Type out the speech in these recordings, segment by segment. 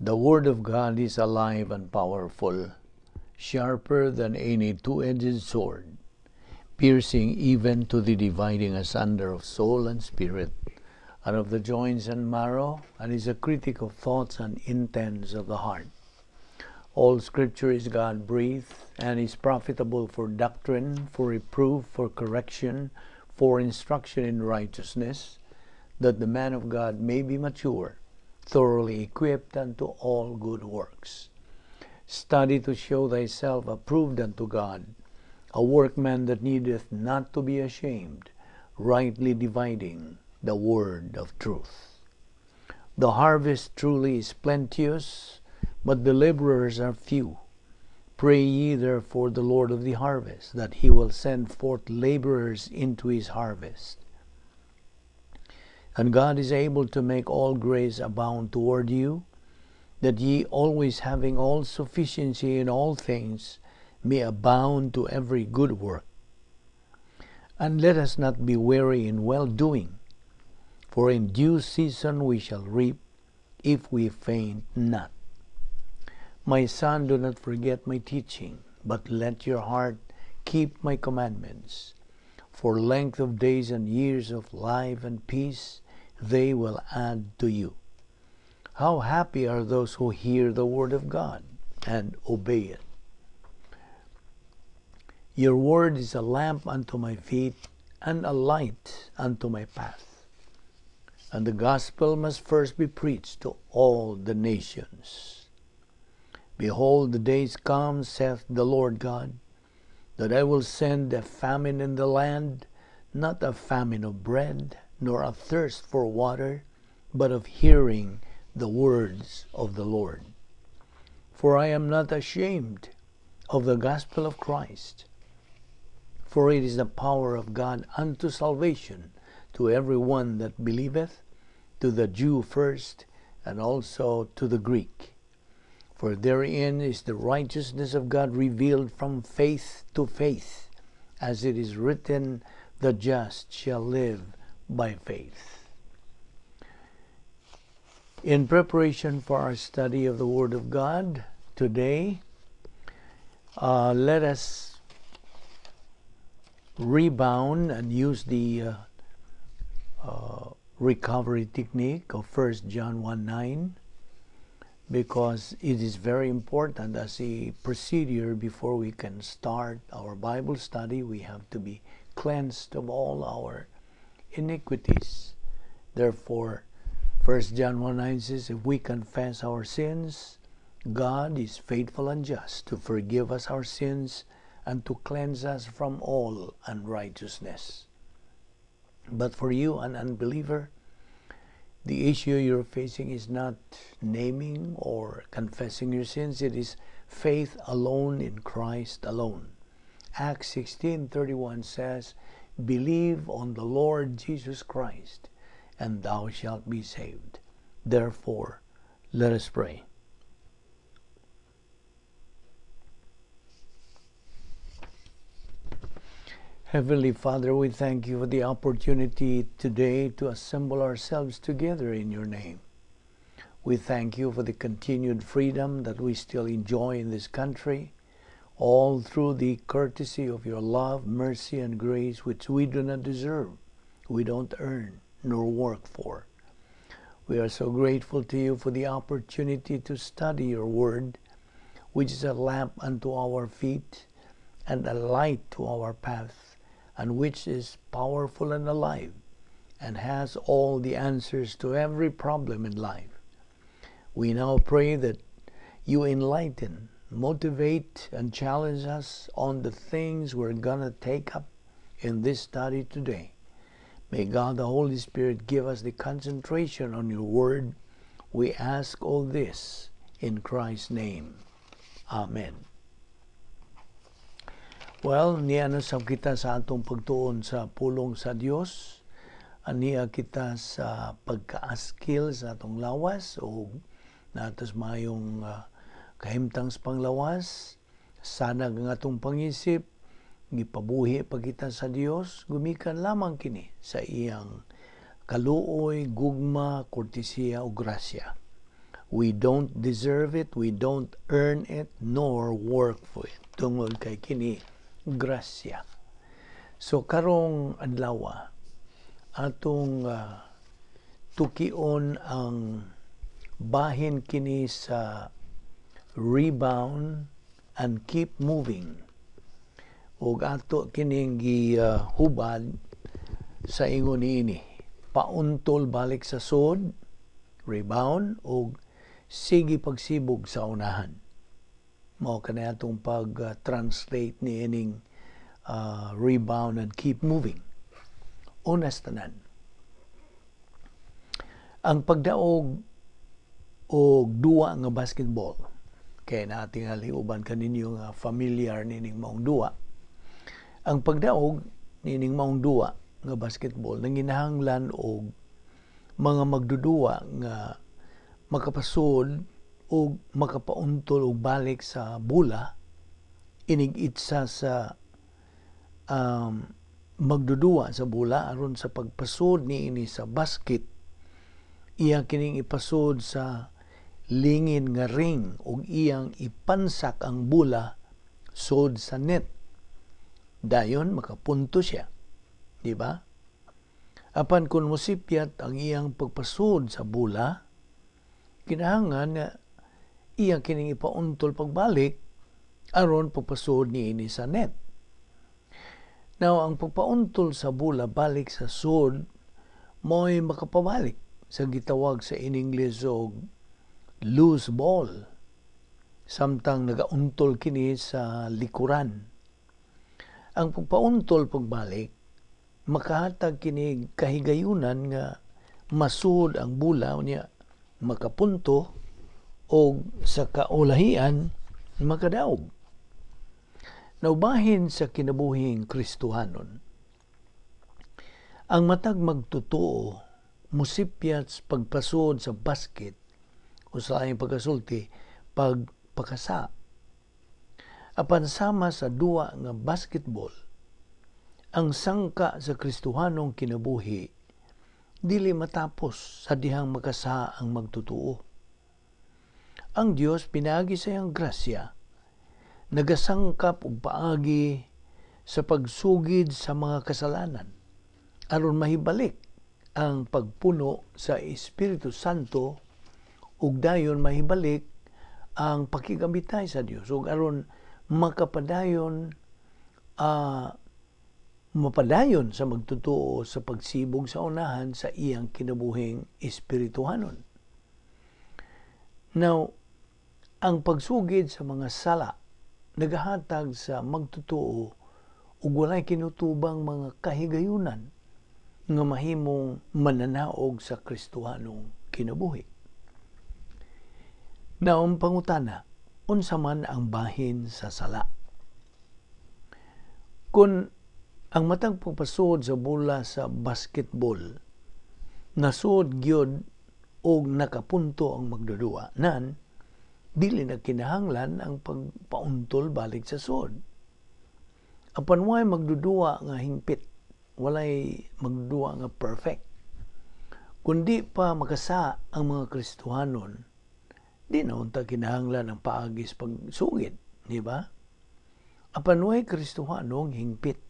The Word of God is alive and powerful, sharper than any two-edged sword, piercing even to the dividing asunder of soul and spirit, and of the joints and marrow, and is a critic of thoughts and intents of the heart. All Scripture is God-breathed, and is profitable for doctrine, for reproof, for correction, for instruction in righteousness, that the man of God may be mature, thoroughly equipped unto all good works. Study to show thyself approved unto God, a workman that needeth not to be ashamed, rightly dividing the word of truth. The harvest truly is plenteous, but the laborers are few. Pray ye therefore the Lord of the harvest, that he will send forth laborers into his harvest. And God is able to make all grace abound toward you, that ye always having all sufficiency in all things may abound to every good work. And let us not be weary in well-doing, for in due season we shall reap, if we faint not. My son, do not forget my teaching, but let your heart keep my commandments. For length of days and years of life and peace they will add to you. How happy are those who hear the word of God and obey it. Your word is a lamp unto my feet and a light unto my path. And the gospel must first be preached to all the nations. Behold, the days come, saith the Lord God, that I will send a famine in the land, not a famine of bread, nor a thirst for water, but of hearing the words of the Lord. For I am not ashamed of the gospel of Christ, for it is the power of God unto salvation to every one that believeth, to the Jew first, and also to the Greek. For therein is the righteousness of God revealed from faith to faith, as it is written, the just shall live by faith. In preparation for our study of the Word of God today, let us rebound and use the recovery technique of 1 John 1:9, because it is very important as a procedure before we can start our Bible study. We have to be cleansed of all our iniquities. Therefore, 1 John 1:9 says, if we confess our sins, God is faithful and just to forgive us our sins and to cleanse us from all unrighteousness. But for you, an unbeliever, the issue you're facing is not naming or confessing your sins. It is faith alone in Christ alone. Acts 16:31 says, believe on the Lord Jesus Christ, and thou shalt be saved. Therefore, let us pray. Heavenly Father, we thank you for the opportunity today to assemble ourselves together in your name. We thank you for the continued freedom that we still enjoy in this country, all through the courtesy of your love, mercy, and grace, which we do not deserve, we don't earn, nor work for. We are so grateful to you for the opportunity to study your word, which is a lamp unto our feet and a light to our path, and which is powerful and alive, and has all the answers to every problem in life. We now pray that you enlighten, motivate, and challenge us on the things we're going to take up in this study today. May God the Holy Spirit give us the concentration on your word. We ask all this in Christ's name. Amen. Well, niya sa kita sa atong pagtuon sa pulong sa Dios. Aniya kita sa pagka-askil sa atong lawas o natas mayong kahimtang sa panglawas. Sana ang atong pangisip gipabuhi pa kita sa Dios, gumikan lamang kini sa iyang kaluoy, gugma, kortesiya o grasya. We don't deserve it, we don't earn it, nor work for it. Tungod kay kini grasya. So karong adlaw atong tukion ang bahin kini sa Rebound and Keep Moving. Ug ato kining gihubad sa ingon ini, pauntol balik sa sod, rebound, ug sige pagsibog sa unahan. Mao kanay atong pag-translate ni ining rebound and keep moving. Unas tanan, ang pagdaog o duwa nga basketball, kaya nating haliuban kaninyo nga familiar nining maong duwa. Ang pagdaog nining maong duwa nga basketball nanginahanglan og mga magduduwa nga makapasod o makapauntol o balik sa bula, inig-itsa sa magduduwa sa bula aron sa pagpasod niini sa basket, iya kining ipasod sa lingin nga ring o iyang ipansak ang bula sod sa net. Dayon makapunto siya, di ba? Apan kung musipyat ang iyang pagpasod sa bula, kinahanglan nga iya kining ipauntol pagbalik aron pagpasod niini sa net. Now, ang pagpauntol sa bula balik sa sod mo'y makapabalik sa gitawag sa in English og loose ball. Samtang nagauntol kini sa likuran. Ang pagpauntol pagbalik makahatag kini kahigayunan nga masud ang bula niya makapunto o sa kaulahian makadaog. Naubahin sa kinabuhing Kristohanon, ang matag magtotoo musipyat pagpasod sa basket o sa ayong pagkasulti pagpakasa. Apan sama sa duwa nga basketball, ang sangka sa Kristohanong kinabuhi dili matapos sa dihang makasa ang magtotoo. Ang Dios pinaagi sa iyang grasya, nagasangkap og paagi sa pagsugid sa mga kasalanan aron mahibalik ang pagpuno sa Espiritu Santo ug dayon mahibalik ang pakigabitay sa Dios ug aron makapadayon mapadayon sa magtotoo sa pagsibog sa unahan sa iyang kinabuhing espirituhanon. Now, ang pagsugid sa mga sala nagahatag sa magtotoo ug walay kinutubang mga kahigayunan nga mahimong mananaog sa Kristohanong kinabuhi. Now, ang pangutana, unsa man ang bahin sa sala? Kung ang matang pagpasod sa bola sa basketball nasod gyud og nakapunto ang magdudua nan dili na kinahanglan ang pagpauntol balik sa sod. Apan way magdudua nga hingpit, walay magdudua nga perfect. Kundi pa makasa ang mga Kristohanon, di na unta kinahanglan ang paagis pagsugid, di ba? Apan way Kristohanong hingpit.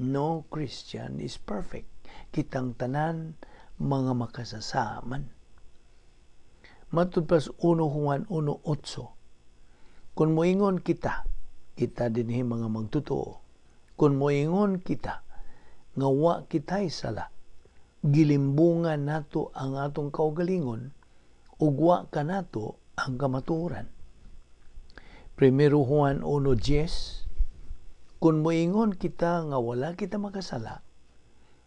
No Christian is perfect. Kitang tanan mga makasasaman. Matud pas 1 Juan 1:8. Kung moingon kita dinhi mga magtotoo. Kung moingon kita nga wa kitay sala, gilimbungan nato ang atong kaugalingon ug wa kanato ang kamatuoran. 1 Juan 1:10. Kung moingon kita nga wala kita makasala,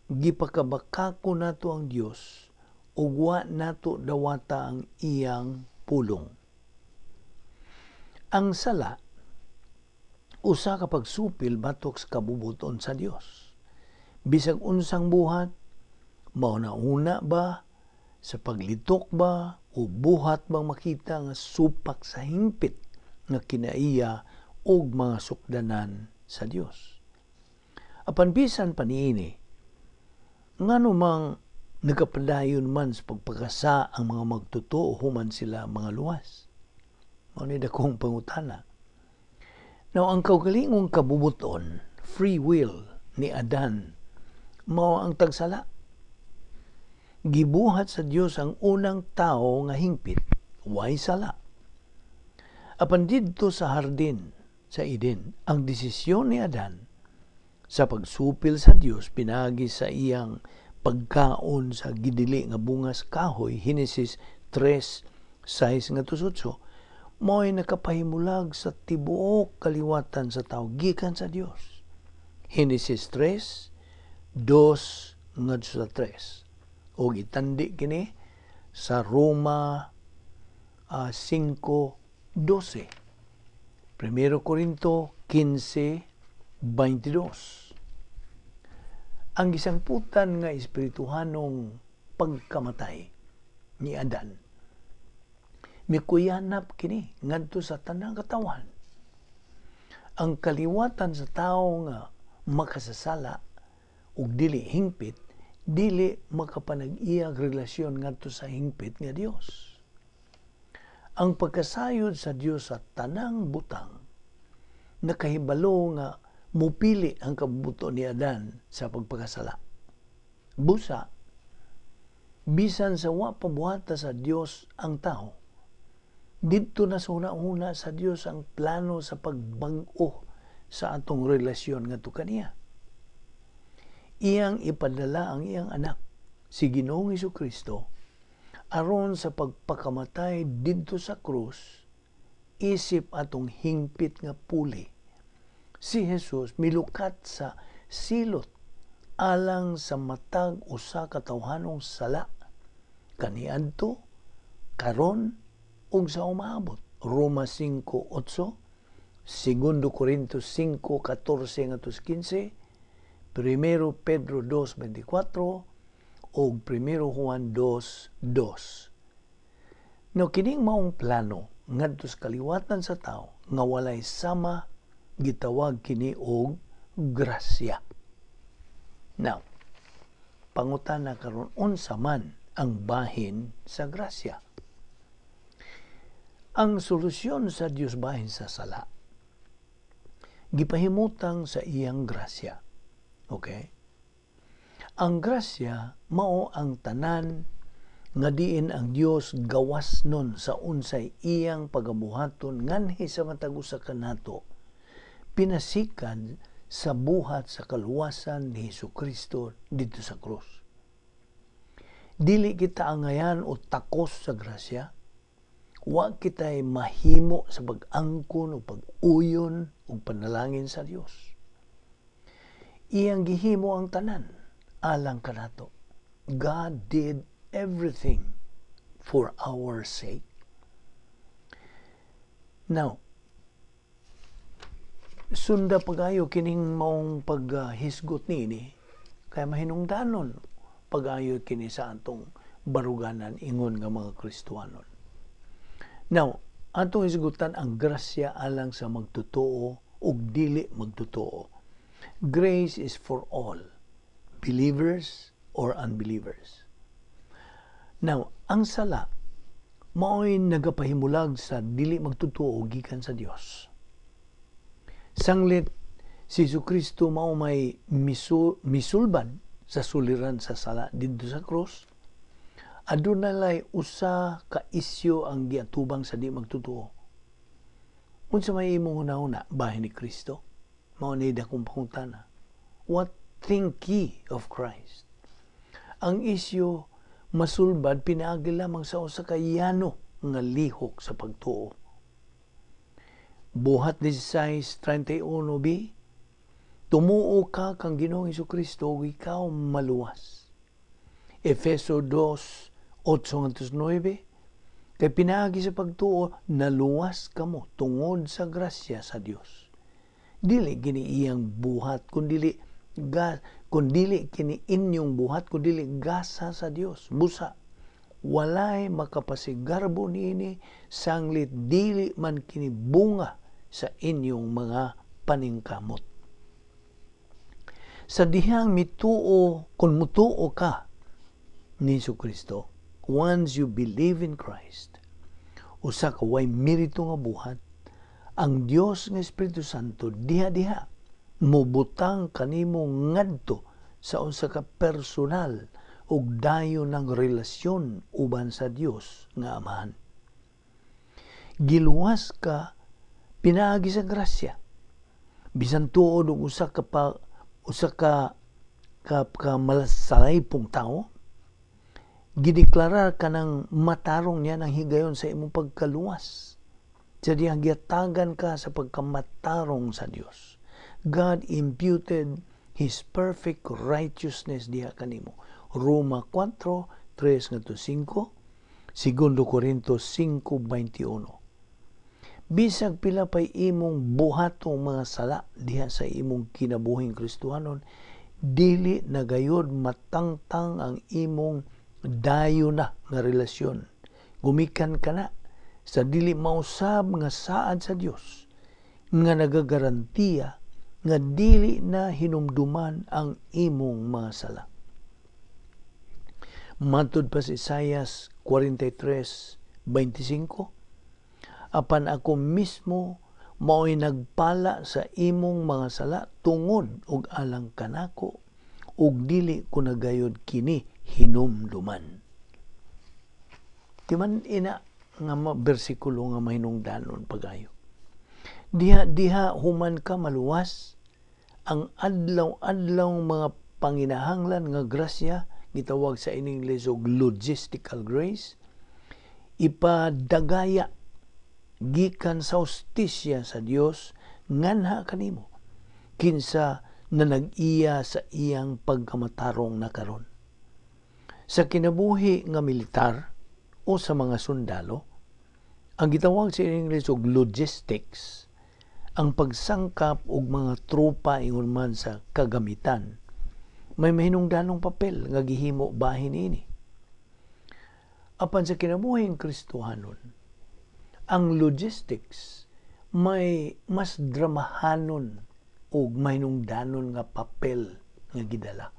gipakabakako nato ang Dios ug wa nato dawata ang iyang pulong. Ang sala usa ka pagsupil batok sa kabubuton sa Dios. Bisag unsang buhat, mauna-una ba, sa paglitok ba, o buhat bang makita nga supak sa hingpit nga kinaiya og mga sukdanan sa Dios. Apan bisan pa niini, ngano mang nagapadayon man sa pagpakasa ang mga magtotoo human sila mga luwas. Mao ni dakong pangutana. Now, ang kaugalingong kabubuton, free will ni Adan, mao ang tagsala. Gibuhat sa Dios ang unang tao nga hingpit, way sala. Apan didto sa hardin sa Eden, ang desisyon ni Adan sa pagsupil sa Dios pinagi sa iyang pagkaon sa gidili nga bungas kahoy, Genesis 3:6 nga 8, mo'y nakapahimulag sa tibuok kaliwatan sa tao gikan sa Dios. Genesis 3:2 ngadto sa 3. O gitandi kini sa Roma 5:12. 1 Corinto 15:22. Ang gisangputan nga espirituhanong pagkamatay ni Adan, mikuyanap kini ngadto sa tanang katawan. Ang kaliwatan sa tao nga makasasala ug dili hingpit, dili makapanag-iyag relasyon ngadto sa hingpit nga Dios. Ang pagkasayod sa Dios sa tanang butang nakahibalo nga mupili ang kabubuto ni Adan sa pagpakasala. Busa, bisan sa wa pabuhata sa Dios ang tao, didto na sa una-una sa Dios ang plano sa pagbag-o sa atong relasyon ngadto kaniya. Iyang ipadala ang iyang anak, si Ginoong Hesukristo, aron sa pagpakamatay didto sa krus, isip atong hingpit nga puli. Si Jesus milukat sa silot alang sa matag usa ka tawhanong sala kaniadto, karon ug sa umaabot. Roma 5:8, 2 Corintios 5:14 ngadto 15, 1 Pedro 2:24 ug 1 Juan 2:2. No kining maong plano ngadto sa kaliwatan sa tao nga walay sama, gitawag kini og grasya. Now, pangutana karon, unsa man ang bahin sa grasya? Ang solusyon sa Dios bahin sa sala gipahimutang sa iyang grasya. Okay? Ang grasya mao ang tanan nga diin ang Dios gawas nun sa unsay iyang pagabuhaton nganhi sa matag usa kanato, pinasikan sa buhat sa kaluwasan ni Hesukristo dito sa krus. Dili kita angayan o takos sa grasya, wa kita'y mahimo sa pag-angkon o pag-uyon o panalangin sa Dios. Iyang gihimo ang tanan alang kanato. God did everything for our sake. Now, sunda pagayo kining maong paghisgot nini, kaya mahinungdanon pagayo kini sa atong baruganan ingon nga mga Kristiyanon. Now, atong hisgutan ang grasya alang sa magtotoo ug dili magtotoo. Grace is for all, believers or unbelievers. Now, ang sala mao'y nagapahimulag sa dili magtotoo gikan sa Dios. Sanglit si Jesucristo mao may misulbad sa suliran sa sala didto sa krus. Adunay usa ka isyu ang giatubang sa di magtotoo. Unsa may imong hunahuna bahin ni Kristo? Mao ni dakong pangutana. What think ye of Christ? Ang isyu masulbad pinaagi lamang sa usa ka yano nga lihok sa pagtuo. Buhat 16:31b, tumuo ka kang Ginoong Hesukristo ug ikaw maluwas. Efeso 2:8-9, kay pinaagi sa pagtuo naluwas kamo tungod sa grasya sa Dios. Dili gini iyang buhat kundili kini inyong buhat kundili gasa sa Dios. Busa walay makapasigarbo niini sanglit dili man kini bunga sa inyong mga paningkamot. Sa dihang mituo, kung mutuo ka ni Jesucristo. Once you believe in Christ, usa ka way merito nga buhat, ang Dios nga Espiritu Santo diha-diha mubutang kanimo ngadto sa usa ka personal ug dayon ng relasyon uban sa Dios nga Amahan. Giluwas ka pinaagi sa grasya. Bisan tuod og usa ka malasalaypong tao, gideklarar ka ng matarong niya ng higayon sa imong pagkaluwas. Sa diyang giatagan ka sa pagkamatarong sa Dios. God imputed His perfect righteousness diha kanimo. Roma 4, 3-5, 2 Corintios 5:21. Bisag pila pa'y imong buhatong mga sala diha sa imong kinabuhing Kristohanon, dili na gayud matangtang ang imong dayo na nga relasyon. Gumikan ka na sa dili mausab nga saad sa Dios nga nagagarantiya nga dili na hinumduman ang imong mga sala. Matud pa si Isaias 43:25, apan ako mismo mao'y nagpala sa imong mga sala tungod og alang kanako, ug dili ko nagayod kini hinumduman. Timan ina nga bersikulo nga mahinungdanon pagayo. Diha human ka maluwas, ang adlaw-adlaw mga panginahanglan nga grasya, gitawag sa English og logistical grace, ipadagaya gikan sa hustisya sa Dios nganha kanimo kinsa na nag-iya sa iyang pagkamatarong na karon. Sa kinabuhi nga militar o sa mga sundalo, ang gitawag sa English og logistics, ang pagsangkap og mga tropa ingon man sa kagamitan, may mahinungdanong papel nga gihimo bahin ini. Apan sa kinabuhing Kristohanon, ang logistics may mas dramahanon o mahinungdanon nga papel nga gidala.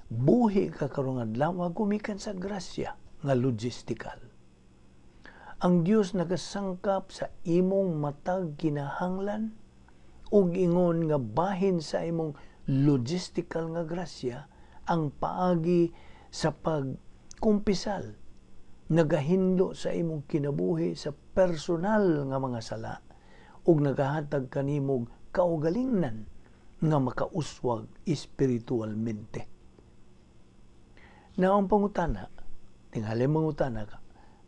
Buhi ka karong adlaw gumikan sa grasya nga logistical. Ang Dios nagasangkap sa imong matag kinahanglan ug ingon nga bahin sa imong logistical nga grasya ang paagi sa pagkumpisal, nagahindo sa imong kinabuhi sa personal nga mga sala ug nagahatag kanimog kaugalingnan nga makauswag espiritualmente. Na ang pangutana, tingali mangutana ka,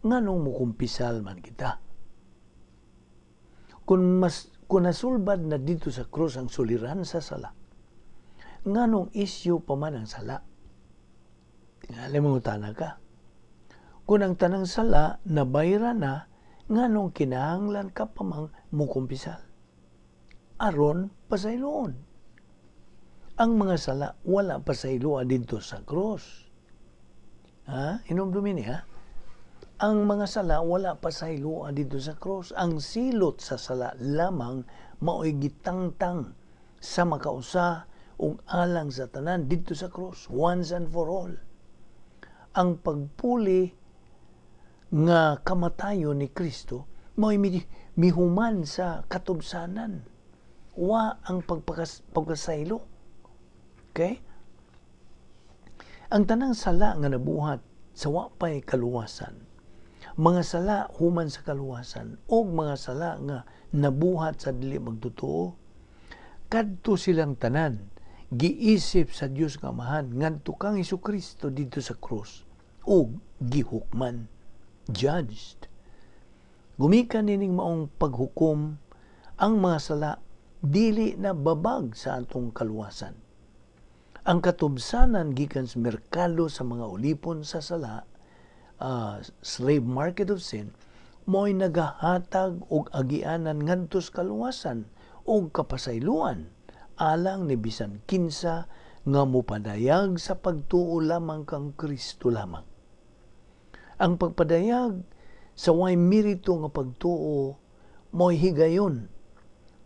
nganong mukumpisal man kita? Kung nasulbad na dito sa krus ang suliran sa sala, nganong isyu pa man ang sala? Tingali mangutana ka. Kung ang tanang sala nabayra na, nganong kinahanglan ka pa mang mukumpisal? Aron pasayloon. Ang mga sala wala pasayloa dito sa krus. Hinumdumi niya. Ang mga sala wala pasayloa dito sa krus. Ang silot sa sala lamang mao'y gitangtang sa makausa ug alang sa tanan dito sa krus, once and for all. Ang pagpuli nga kamatayon ni Kristo mao'y mihuman sa katubsanan, wa ang pagpasaylo. Okay? Ang tanang sala nga nabuhat sa wapay kaluwasan, mga sala human sa kaluwasan o mga sala nga nabuhat sa dili magtotoo, kadto silang tanan giisip sa Dios nga Amahan ngadto kang Jesucristo dito sa krus o gihukman, judged. Gumikan nining maong paghukom ang mga sala dili na babag sa atong kaluwasan. Ang katubsanan gikan sa merkado sa mga ulipon sa sala, slave market of sin, mo'y nagahatag og agianan ngadto sa kaluwasan og kapasayloan alang ni bisan kinsa nga mopadayag sa pagtuo lamang kang Kristo lamang. Ang pagpadayag sa way merito nga pagtuo mo'y higayon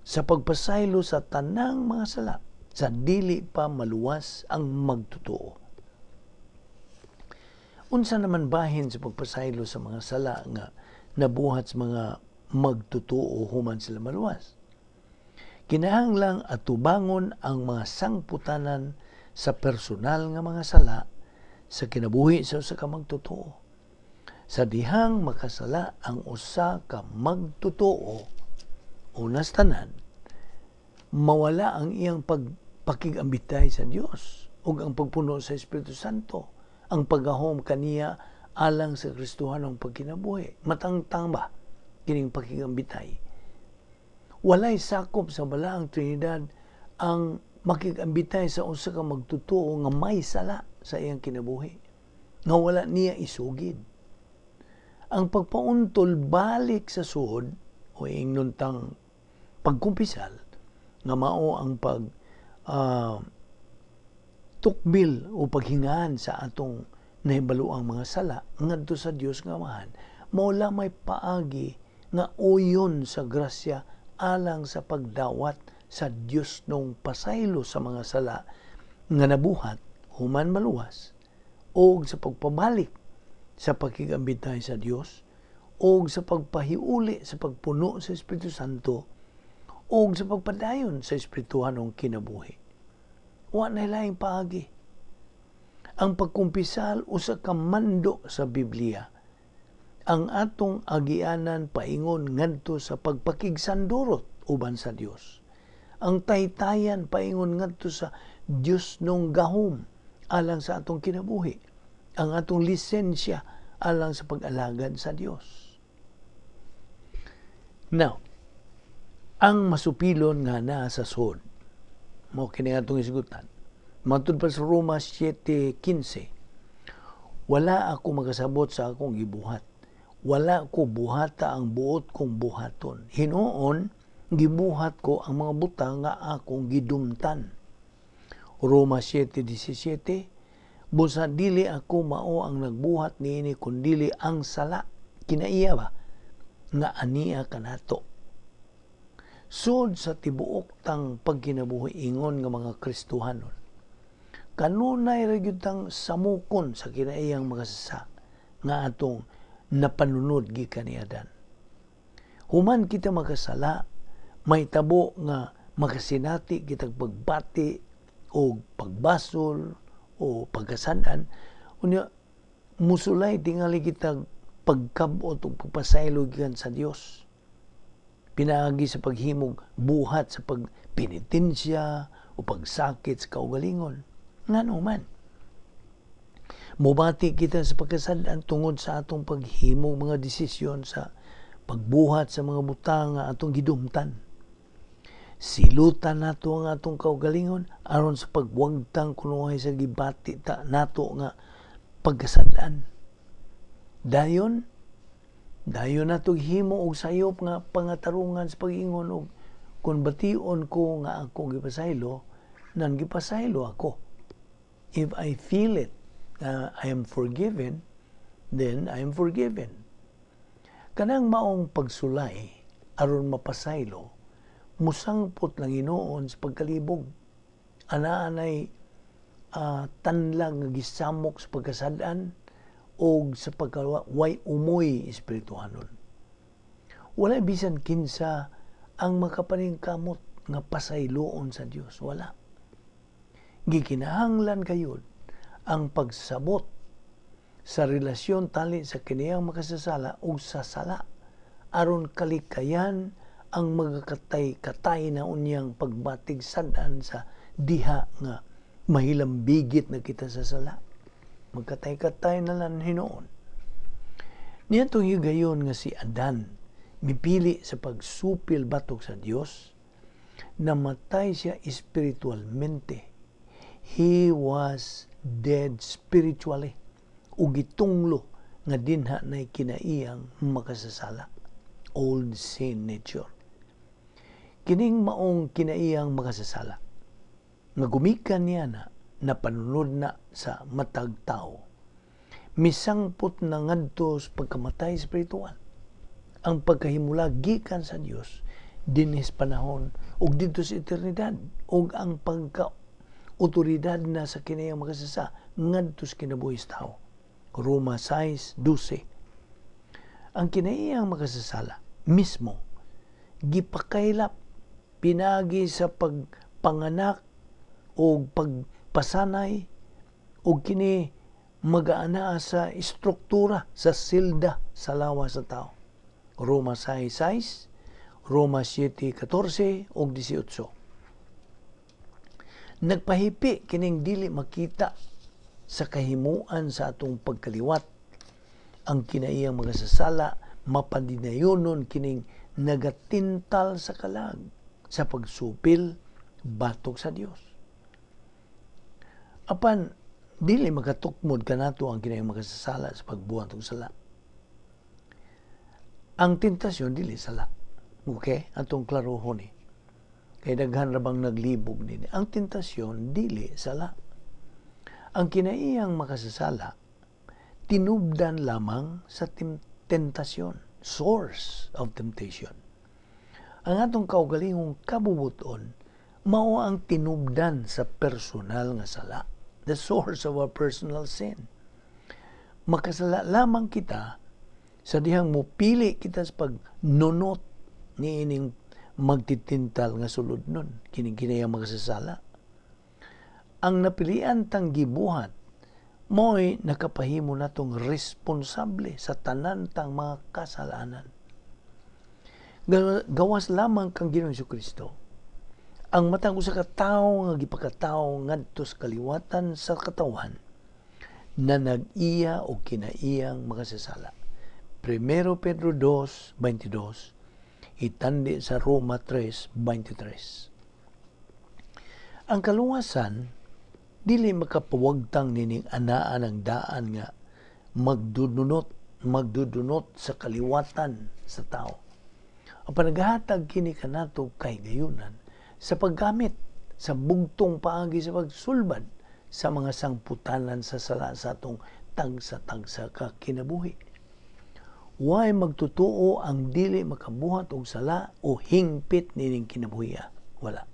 sa pagpasaylo sa tanang mga sala sa dili pa maluwas ang magtotoo. Unsa naman bahin sa pagpasaylo sa mga sala nga nabuhat sa mga magtutuo human sila maluwas? Kinahanglang atubangon ang mga sangputanan sa personal nga mga sala sa kinabuhi sa usa ka magtutuo. Sa dihang makasala ang usa ka magtutuo, unas tanan, mawala ang iyang pakigambitay sa Dios ug ang pagpuno sa Espiritu Santo, ang paggahom kaniya alang sa Kristohanong pagkinabuhi. Matangtang ba kining pakigambitay? Walay sakop sa balaang Trinidad ang makigambitay sa usa ka magtutuo nga may sala sa iyang kinabuhi, nga wala niya isugid. Ang pagpauntol balik sa suod o ingnontang pagkumpisal nga mao ang tukbil o paghingaan sa atong nahibaluang mga sala ngadto sa Dios nga Amahan, mao lamay paagi nga uyon sa grasya alang sa pagdawat sa Dios nung pasaylo sa mga sala nga nabuhat human maluwas, o sa pagpabalik sa pakigambitay sa Dios, o sa pagpahiuli sa pagpuno sa Espiritu Santo, o sa pagpadayon sa espirituhanong kinabuhi. Wa na laing paagi. Ang pagkumpisal usa ka mando sa Biblia. Ang atong agianan paingon ngadto sa pagpakigsandurot uban sa Dios. Ang taytayan paingon ngadto sa Dios nung gahom alang sa atong kinabuhi. Ang atong lisensya alang sa pag-alagad sa Dios. Now, ang masupilon nga naa sa sod, mao kini atong isgutan. Matud pa sa Roma 7:15, wala ako makasabot sa akong gibuhat. Wala ko buhata ang buot kong buhaton. Hinuon, gibuhat ko ang mga butang nga akong gidumtan. Roma 7:17, busa dili ako mao ang nagbuhat niini kundili ang sala. Kinaiya ba? Nga aniya kanato. Sud sa tibuok tang pagkinabuhi ingon nga mga Kristohanon, kanunay ra gyud tang samukon sa kinaiyang mga sasa nga atong napanunod gikan niyadan. Human kita makasala, may tabo nga makasinati kitag pagbati o pagbasol o pagkasanan, unya musulay tingali kitag pagkabot o pagpasaylo gikan sa Dios. Pinaagi sa paghimog buhat sa pagpenitensya o pagsakit sa kaugalingon. Ngano man, mubati kita sa pagkasalan tungod sa atong paghimog mga desisyon sa pagbuhat sa mga butang nga atong gidumtan. Silutan nato ang atong kaugalingon aron sa pagwagtang kunuhay sa gibati ta nato nga pagkasalan. Dayon nato himo og sayop nga pangatarungan sa pag-ingon og kung bation ko nga ako gipasaylo, nang gipasaylo ako. If I feel it, I am forgiven, then I am forgiven. Kanang maong pagsulay aron mapasaylo, musangpot lang Ginoo sa pagkalibog. Ana-anay tanlag nga gisamok sa pagkasad-an o sa pagkaway umoy espirituhanon. Wala bisan kinsa ang makapaningkamot nga pasayloon sa Dios. Wala. Gikinahanglan kayod ang pagsabot sa relasyon tali sa kiniyang makasasala o sa sala aron kalikayan ang magkatay-katay na unyang pagbatig sadan sa diha nga mahilambigit na kita sa sala. Magkatay-katay na lang hinoon. Niya itong higayon nga si Adan mipili sa pagsupil batok sa Dios, namatay siya espiritualmente. He was dead spiritually o gitunglo nga dinha na kinaiyang makasasala. Old sin nature. Kining maong kinaiyang makasasala nga gumikan niya na panunod na sa matag tao. Misangpot na ngadto sa pagkamatay espiritual. Ang pagkahimula gikan sa Dios dinhis panahon ug didto sa eternidad ug ang pagka otoridad na sa kinayang makasasa ngadto sa kinabuhi sa tao. Roma 6:12. Ang kinaiyang makasasala mismo gipakaylap pinagi sa pagpanganak o pagpasanay o kini magaana sa istruktura sa silda sa lawas sa tao. Roma 6:6, Roma 7:14 ug 18. Nagpahipi kining dili makita sa kahimuan sa atong pagkaliwat. Ang kinaiyang makasasala mapadinayonon kining nagatintal sa kalag sa pagsupil batok sa Dios. Apan dili makatukmod kanato ang kinaiyang makasasala sa pagbuhat og sala. Ang tentasyon dili sala. Okay? Atong klarohon ni. Kay daghan ra bang naglibog din. Ang tentasyon dili sala. Ang kinaiyang makasasala tinubdan lamang sa tentasyon, source of temptation. Ang atong kaugalingong kabubuton mao ang tinubdan sa personal nga sala, the source of our personal sin. Makasala lamang kita sa dihang mupili kita sa pagnunot ni ining magtitintal nga sulod nun, kining kinayang makasasala. Ang napilian tang gibuhat mo'y nakapahimo natong responsable sa tanan tang mga kasalanan. Gawas lamang kang Ginoong Jesucristo ang matang usa ka tawo nga gipakatawo ngadto sa kaliwatan sa katawan na nag-iya o kinaiyang makasasala. 1 Pedro 2:22, itandi sa Roma 3:23. Ang kaluwasan dili makapawagtang nining anaan ang daan nga magdudunot sa kaliwatan sa tao. Ang panagahatag kini kanato kay gayunan sa paggamit sa bugtong paagi sa pagsulbad sa mga sangputanan sa sala sa atong tagsa-tagsa ka kinabuhi. Way magtutuo ang dili makabuhat og sala o hingpit nining kinabuhiya. Wala.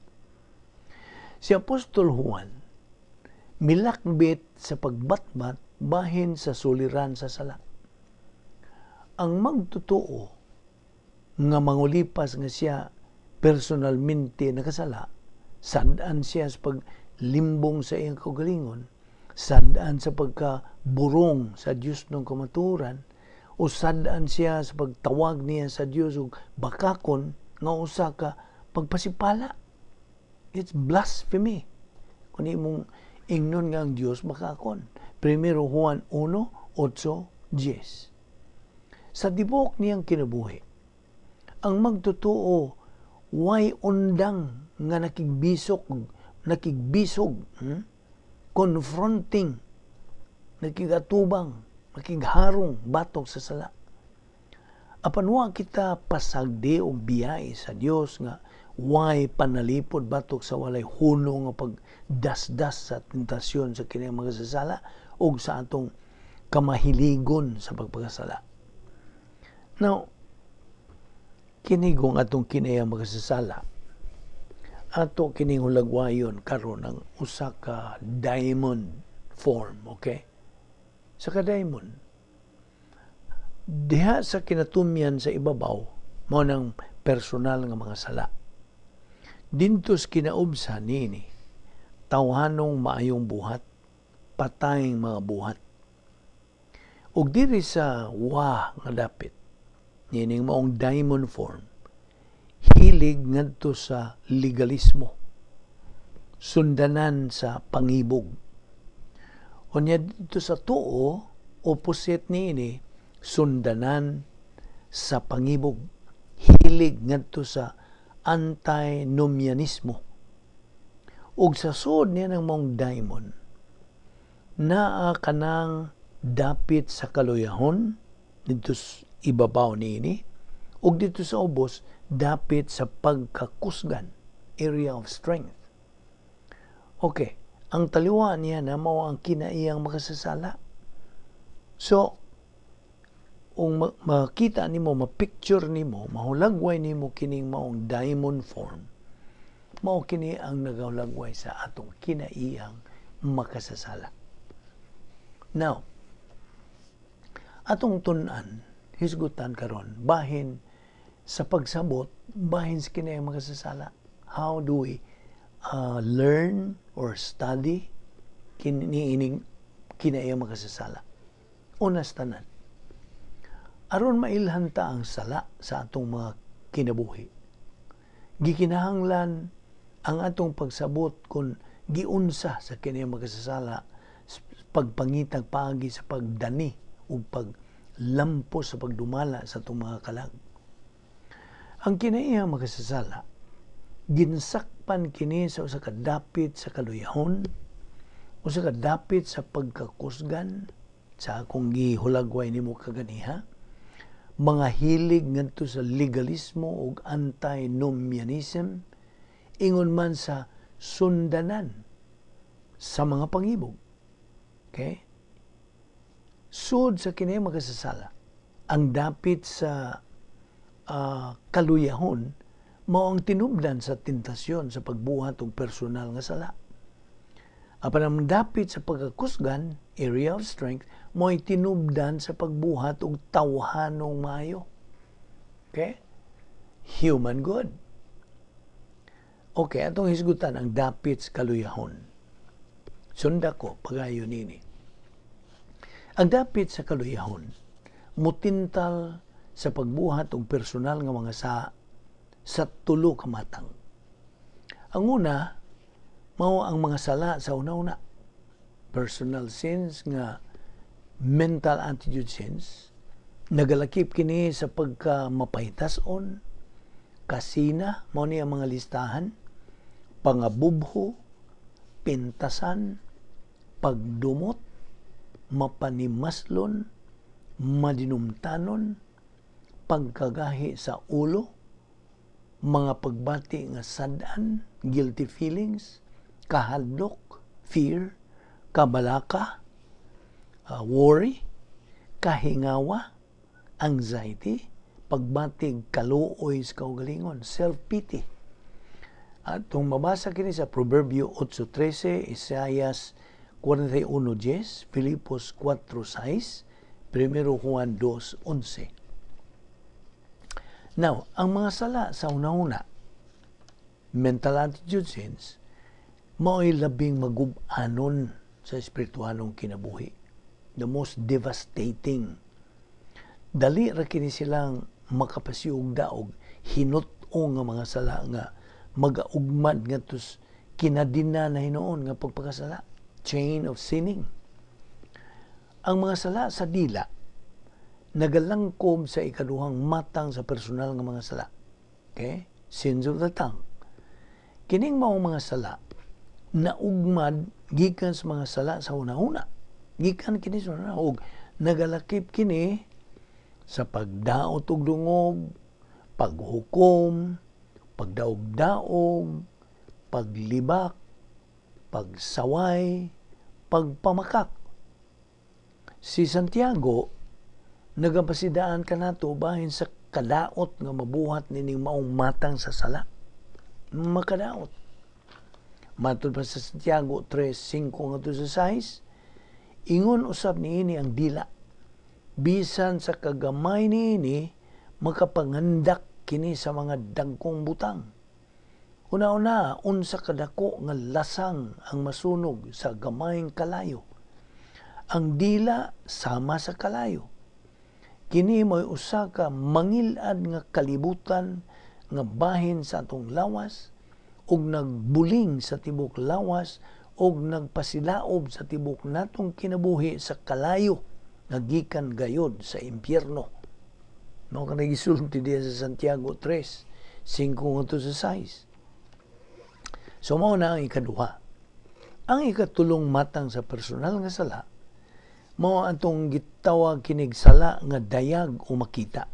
Si Apostol Juan milakbit sa pagbatbat bahin sa suliran sa sala. Ang magtutuo nga mangulipas nga siya personalmente nakasala, sadaan siya sa paglimbong sa iyang kaugalingon, sadaan sa pagkaburong sa Diyos ng kamaturan, o sadaan siya sa pagtawag niya sa Diyos o bakakon nga usa ka pagpasipala. It's blasphemy. Kung imong ingnon nga ang Diyos makakon. 1 Juan 1:8-10. Sa tibok niyang kinabuhi, ang magtutuo way undang nga nakigbisog, confronting, nakigatubang, nakigharong batok sa sala. Apan wa kita pasagdi o biyay sa Dios nga way panalipod batok sa walay hunong nga pagdasdas sa tentasyon sa kini magasasala o sa atong kamahiligon sa pagpakasala. Now, kinigong atong kinayang magasasala, ato kining hulagwayon karon ng usa ka diamond form, okay? Sa ka diamond, diha sa kinatumyan sa ibabaw, mao nang personal nga mga sala. Dintos kinaubsa nini, tawhanong maayong buhat, patayng mga buhat. Ug diri sa nga dapit, nining maong diamond form, hilig ngadto sa legalismo, sundanan sa pangibog. Unya dito sa tuo, opposite niini, sundanan sa pangibog, hilig ngadto sa antinomianismo. Ug sa sud niya ng mong diamond, naa kanang dapit sa kaluyahon, dito ibabaw niini, ug dito sa ubos, dapit sa pagkakusgan, area of strength. Okay, ang taliwa niya na mao ang kinaiyang makasasala. So, kung makita nimo, mapicture nimo, mahulagway nimo kining maong diamond form, mao kini ang nagahulagway sa atong kinaiyang makasasala. Now, atong tun-an hisgutan karon bahin sa pagsabot, bahin sa kinay makasasala. How do we learn or study kiniining kinay makasasala? Unas tanan, aron mailhan ta ang sala sa atong mga kinabuhi, gikinahanglan ang atong pagsabot kung giunsa sa kinay makasasala, pagpangitag paagi sa pagdani o paglampos sa pagdumala sa atong mga kalag. Ang kinaiya makasasala, ginsakpan kini sa usa ka dapit sa kaluyahon, usa ka dapit sa pagkakusgan, sa akong gihulagway nimo kaganiha, mga hilig ngadto sa legalismo ug antinomianism, ingon man sa sundanan sa mga pangibog. Okay? Sud sa kini makasasala, ang dapit sa kaluyahon mao ang tinubdan sa tentasyon sa pagbuhat og personal nga sala. Apan ang dapit sa pagkakusgan, area of strength, mo'y tinubdan sa pagbuhat og tawhanong maayo. Okay? Human good. Okay, atong hisgutan ang dapit sa kaluyahon. Sunda ko, pagayon nini. Ang dapit sa kaluyahon, mutintal sa pagbuhat og personal nga mga sa tulo ka matang. Ang una, mao ang mga sala sa una-una. Personal sins nga mental attitude sins, nagalakip kini sa pagkamapaytason, kasina, mao ni ang mga listahan, pangabubho, pintasan, pagdumot, mapanimaslon, madinumtanon, pagkagahi sa ulo, mga pagbati nga sadan, guilty feelings, kahadlok, fear, kabalaka, worry, kahingawa, anxiety, pagbatig kaluoy sa kaugalingon, self-pity. At kung mabasa kini sa Proverbio 8:13, Isaias 41:10, Filipos 4:6, 1 Juan 2:11. Now, ang mga sala sa una-una, mental attitude sins, mao'y labing magub-anon sa espiritualong kinabuhi. The most devastating. Dali ra kini silang makapasiug daog hinut-o nga mga sala nga magaugmad ngadto kinadina na hinuon nga pagpakasala. Chain of sinning. Ang mga sala sa dila nagalangkob sa ikaduhang matang sa personal nga mga sala. Okay? Sins of the tongue. Kining maong mga sala naugmad gikan sa mga sala sa una-una. Gikan kini sa una og nagalakip kini sa pagdaot og dungog, paghukom, pagdaog-daog, paglibak, pagsaway, pagpamakak. Si Santiago nagapasidaan kanato bahin sa kadaot nga mabuhat nining maong matang sa sala. Makadaot. Matod pa sa Santiago 3:5-6, ingon usab niini ang dila. Bisan sa kagamay niini makapangandak kini sa mga dagkong butang. Una-una, unsa kadako nga lasang ang masunog sa gamayng kalayo. Ang dila sama sa kalayo. Kini mo'y usa ka mangilad nga kalibutan nga bahin sa atong lawas ug nagbuling sa tibok lawas ug nagpasilaob sa tibok natong kinabuhi sa kalayo nga gikan gayod sa impyerno. No kanang gisulti diya sa Santiago 3:5-6. So mao na ang ikaduha. Ang ikatulong matang sa personal nga sala mao atong gitawag kinig sala nga dayag o makita.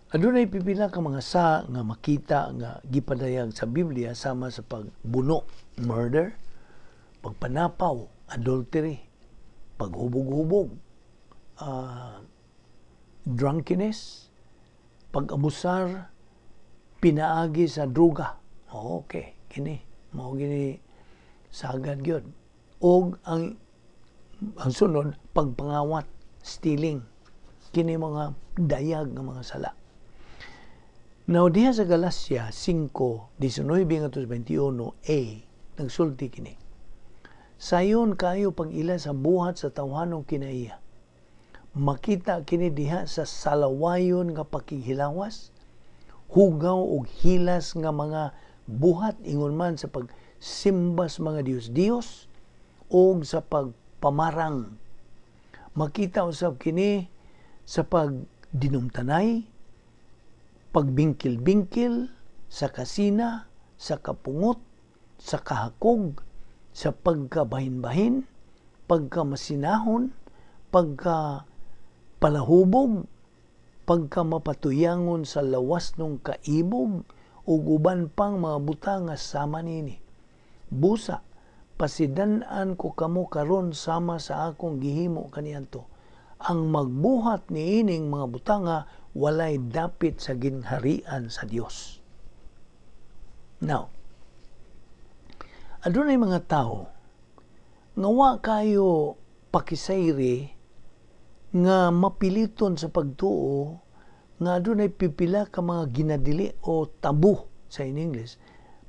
Adunay pipila ka mga sa nga makita nga gipadayag sa Biblia sama sa pagbuno, murder, pagpanapaw, adultery, paghubog-hubog, drunkenness, pag-abusar, pinaagi sa druga. Okay, kini mao gini sagad gyud. Og ang sunod, pagpangawat, stealing, kini mga dayag nga mga sala. Now diha sa Galacia 5:19-21a nagsulti kini. Sayon kayo pag ila sa buhat sa tawhanong kinaiya. Makita kini diha sa salawayon nga pakihilawas, hugaw og hilas nga mga buhat ingon man sa pagsimbas mga Dios-Dios o sa pagpamarang. Makita usab kini sa pagdinumtanay, pagbingkil-bingkil, sa kasina, sa kapungot, sa kahakog, sa pagkabahin-bahin, pagkamasinahon, pagkapalahubog, pagkamapatuyangon sa lawas ng kaibog, ug uban pang mga butang nga sama nini. Busa, pasidan-an ko kamo karon sama sa akong gihimo kaniadto. Ang magbuhat niining mga butanga walay dapit sa ginharian sa Dios. Now, adunay mga tao nga wa kayo pakisayri nga mapiliton sa pagtuo nga adunay pipila ka mga ginadili o tabu sa in English,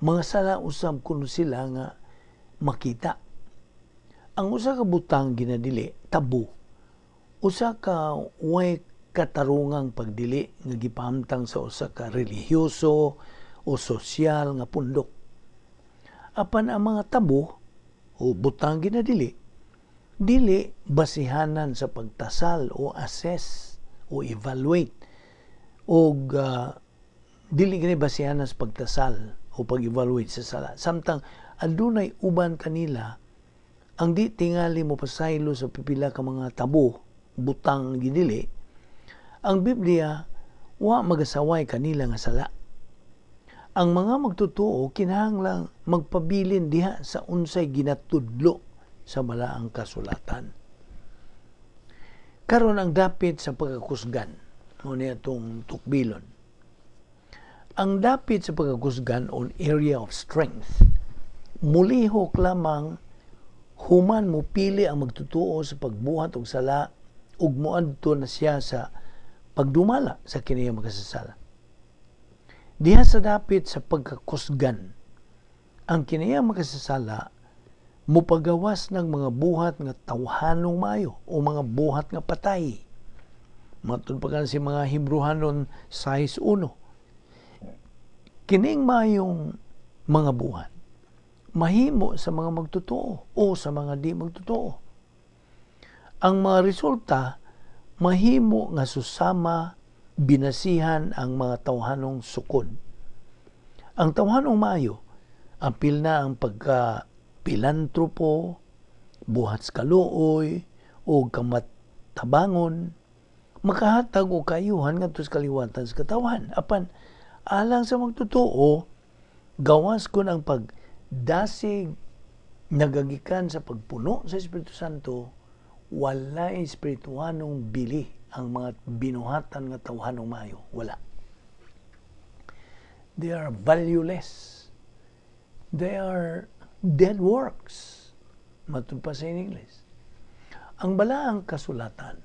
mga sala usab kuno sila nga makita. Ang usa ka butang ginadili tabu, usa ka way katarungang pagdili nga gipahamtang sa usa ka relihiyoso o sosyal nga pundok. Apan ang mga tabu o butang ginadili dili basihanan sa pagtasal o assess o evaluate o dili gani basihanan sa pagtasal o pag-evaluate sa sala. Samtang adunay uban kanila ang di tingali mo pasaylo sa pipila ka mga tabu butang gidili. Ang Biblia wa magasaway kanila nga sala. Ang mga magtutuo kinahanglang magpabilin diha sa unsay ginatudlo sa balaang kasulatan. Karon ang dapit sa pagkakusgan, o niya itong tukbilon. Ang dapit sa pagkakusgan on area of strength, mulihok lamang human mo pili ang magtutuo sa pagbuhat og sala ug moadto na siya sa pagdumala sa kiniyang makasasala. Diha sa dapit sa pagkakusgan, ang kiniyang makasasala mupagawas ng mga buhat nga tawhanong mayo o mga buhat nga patay. Matun pa kan si mga Hebrehanon 6:1. Kining mayong mga buhat mahimo sa mga magtutuo o sa mga di magtutuo. Ang mga resulta mahimo nga susama binasihan ang mga tawhanong sukod. Ang tawhanong maayo, apil na ang pagka-pilantropo, buhat sa kaluoy, o kamatabangon, makahatag o kayuhan nga sa kaliwatan sa katawan. Apan, alang sa magtutuo, gawas ko ng pagdasig nagagikan sa pagpuno sa Espiritu Santo, wala espirituhanong bili ang mga binuhatan nga tawhanong mayo. Wala. They are valueless. They are dead works. Matun pa sa English. Ang balaang kasulatan,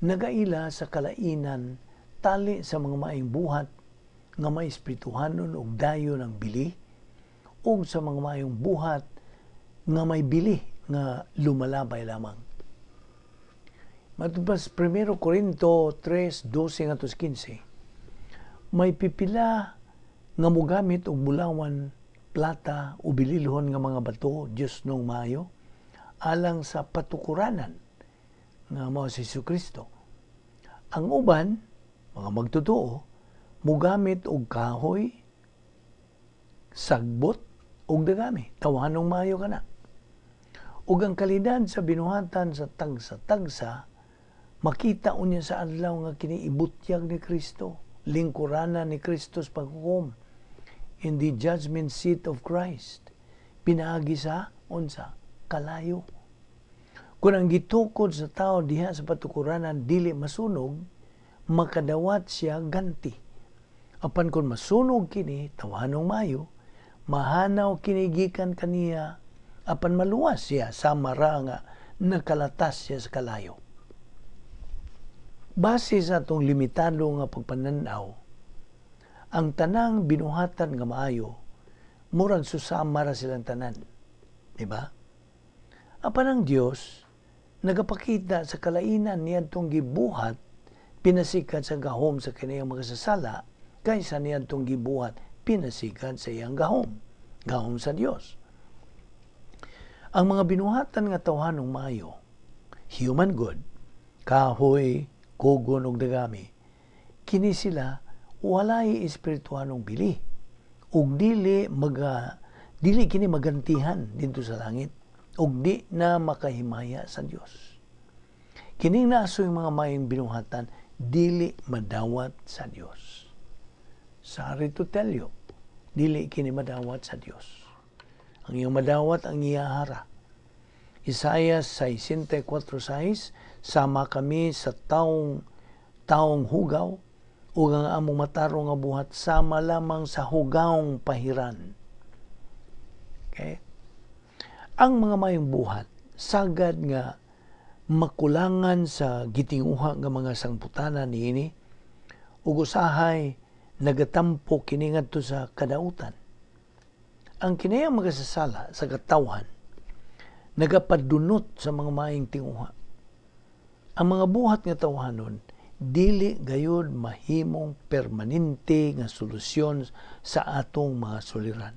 nagaila sa kalainan tali sa mga maayong buhat nga may espirituhanon o dayo ng bili o sa mga maayong buhat nga may bili nga lumalabay lamang. Matubas 1 Corinto 3:12-15, may pipila nga mogamit og bulawan, plata o bililhon nga mga bato, Diyos nung mayo, alang sa patukuranan nga mao si Jesucristo. Ang uban, mga magtutuo, mogamit og kahoy, sagbot og dagami, tawhanong mayo kana. Ug ang kalidad sa binuhatan sa tagsa-tagsa makita unya sa adlaw nga kini ibutyag ni Kristo, lingkuranan ni Kristo sa paghukom in the judgment seat of Christ. Pinaagi sa unsa kalayo. Kung ang gitukod sa tao diha sa patukuranan dili masunog, makadawat siya ganti. Apan kung masunog kini tawhanong mayo, mahanaw kini gikan kaniya, apan maluwas siya sa mara nga nakalatas siya sa kalayo. Base sa atong limitado nga pagpananaw, ang tanang binuhatan nga maayo, murag susama ra silang tanan. Diba? Apan ang Dios nagapakita sa kalainan niyadtong gibuhat pinasikat sa gahom sa kaniyang magasasala kaysa niyadtong gibuhat pinasikat sa iyang gahom sa Dios. Ang mga binuhatan nga tawhanong maayo, human good, kahoy, kugon ug dagami, kini sila walay espirituhanong bili ug dili kini magantihan dito sa langit ug di na makahimaya sa Dios. Kining naasoy mga mayong binuhatan dili madawat sa Dios. Sorry to tell you, dili kini madawat sa Dios. Ang iyong madawat ang iyahara. Isaiah 64:6, sama kami sa taong hugaw ug ang among matarong nga buhat sama lamang sa hugawng pahiran. Okay? Ang mga mayong buhat, sagad nga makulangan sa gitinguha nga mga sangputanan niini, ug usahay nagatampo kini ngadto sa kadautan. Ang kinayang magasasala sa katawhan, nagapadunot sa mga mayong tinguha. Ang mga buhat nga tawhanon, dili gayud mahimong permanente nga solusyon sa atong mga suliran.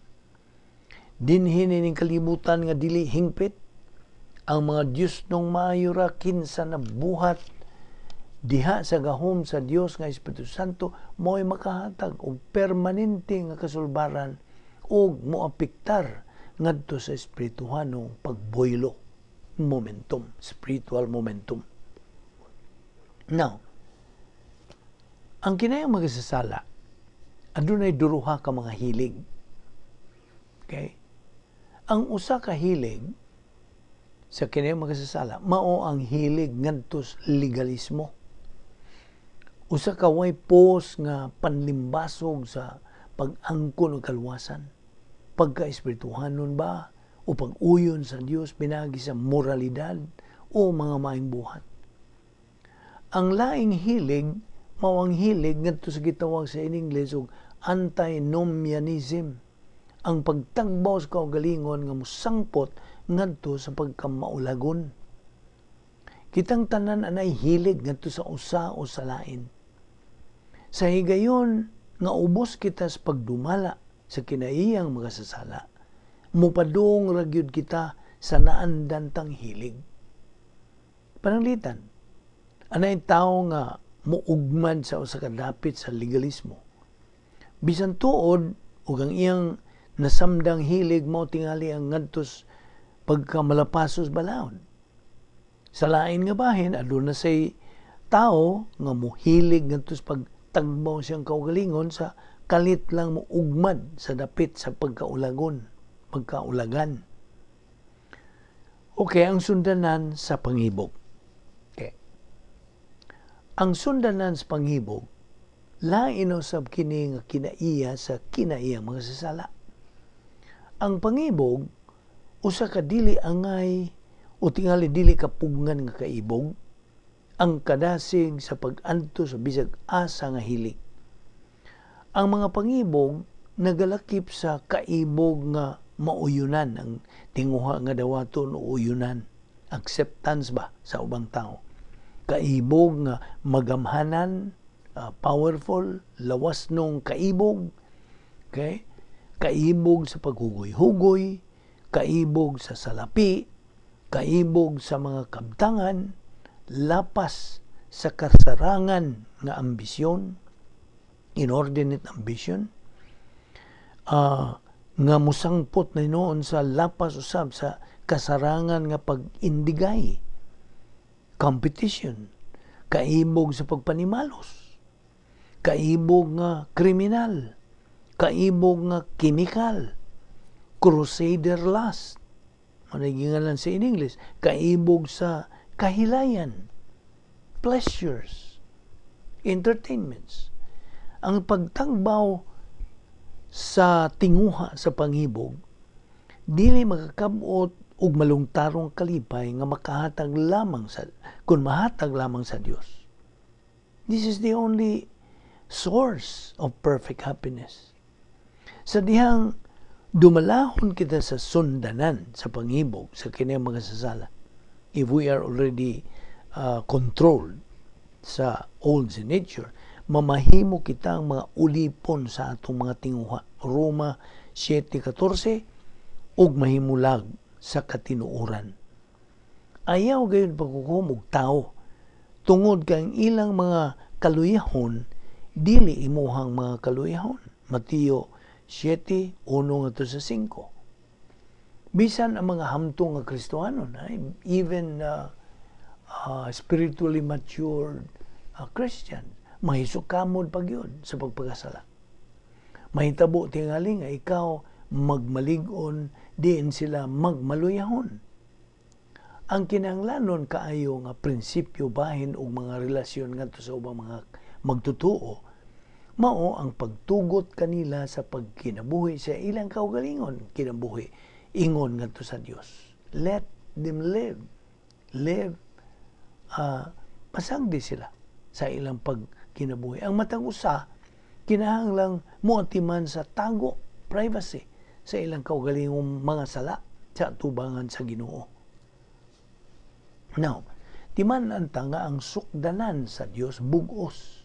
Dinhin ning kalibutan nga dili hingpit, ang mga Dios nung maayo ra kinsa na buhat diha sa gahom sa Dios nga Espiritu Santo mo'y makahatag og permanente nga kasulbaran ug moapektar ngadto sa espirituhanong pagboylo, momentum, spiritual momentum. Now, ang kinayang magasasala, adunay duruha ka mga hilig. Okay? Ang usa ka hilig sa kinayang magasasala, mao ang hilig ngadto sa legalismo. Usa ka way pos nga panlimbasog sa pag-angkon og kalwasan, pagka-espirituhanon ba o pag-uyon sa Dios pinagi sa moralidad o mga maayong buhat. Ang laing hilig mao ang hilig ngadto sa gitawag sa in English og antinomianism, ang pagtagbaw sa kaugalingon nga musangpot ngadto sa pagkamaulagon. Kitang tanan anay hilig ngadto sa usa o sa lain. Sa higayon nga ubos kita sa pagdumala sa kinaiyang magasasala, mupadung ra gyud kita sa naandantang hilig. Pananglitan, anay tawo nga muugmad sa usa ka dapit sa legalismo. Bisan tuod ug ang iyang nasamdang hilig mo tingali ang ngadtos pagkamalapasos balawon. Sa lain nga bahin, aduna say tao nga muhilig ngadtos pagtagbaw siyang kaugalingon sa kalit lang mo ugmad sa dapit sa pagkaulagan. Okay, ang sundanan sa panghibog. Okay. Ang sundanan sa panghibog, lain usab kini nga kinaiya sa kinaiyang mga sasala. Ang pangibog, usa ka dili angay o tingali dili kapugngan nga kaibog, ang kadasig sa pag-anto sa bisag asa nga hilig. Ang mga pangibog nagalakip sa kaibog nga mauyunan, ang tinguha nga dawaton o uyunan, acceptance ba sa ubang tao. Kaibog nga magamhanan, powerful, lawas nung kaibog, okay? Kaibog sa paghugoy-hugoy, kaibog sa salapi, kaibog sa mga kabtangan, lapas sa kasarangan nga ambisyon, inordinate ambition, nga musangpot na noon sa lapas usab sa kasarangan nga pag-indigay, competition, kaibog sa pagpanimalos, kaibog nga kriminal, kaibog nga kimikal, crusader lust, manigingalan sa in English, kaibog sa kahilayan, pleasures, entertainments. Ang pagtagbaw sa tinguha sa panghibog, dili makakabot og malungtarong kalipay nga makahatag lamang sa, kung mahatag lamang sa Dios. This is the only source of perfect happiness. Sa dihang dumalahon kita sa sundanan, sa pangibog, sa kanyang mga sasala, if we are already controlled sa old sin nature, mamahimo kita ang mga ulipon sa atong mga tinguha. Roma 7:14, ug mahimulag sa katinuoran. Ayaw gayon pagkukumog tao, tungod kang ilang mga kaluyahon, dili imuhang mga kaluyahon. Mateo 7:1-5. Bisan ang mga hamtong nga Kristohanon, even spiritually matured Christian, mahisukamod pag yun sa pagpagkasala. Mahitabo tingali nga ikaw magmalig-on, diin sila magmaluyahon. Ang kinahanglanon kaayo nga prinsipyo bahin og mga relasyon ngadto sa ubang mga magtutuo, mao ang pagtugot kanila sa pagkinabuhi sa ilang kaugalingon kinabuhi ingon ngadto sa Dios. Let them live. Pasagdi sila sa ilang pagkinabuhi. Ang matang usa kinahanglang moatiman sa tago, privacy sa ilang kaugalingong mga sala sa tubangan sa Ginoo. Now, timan anta nga ang sukdanan sa Dios bugos.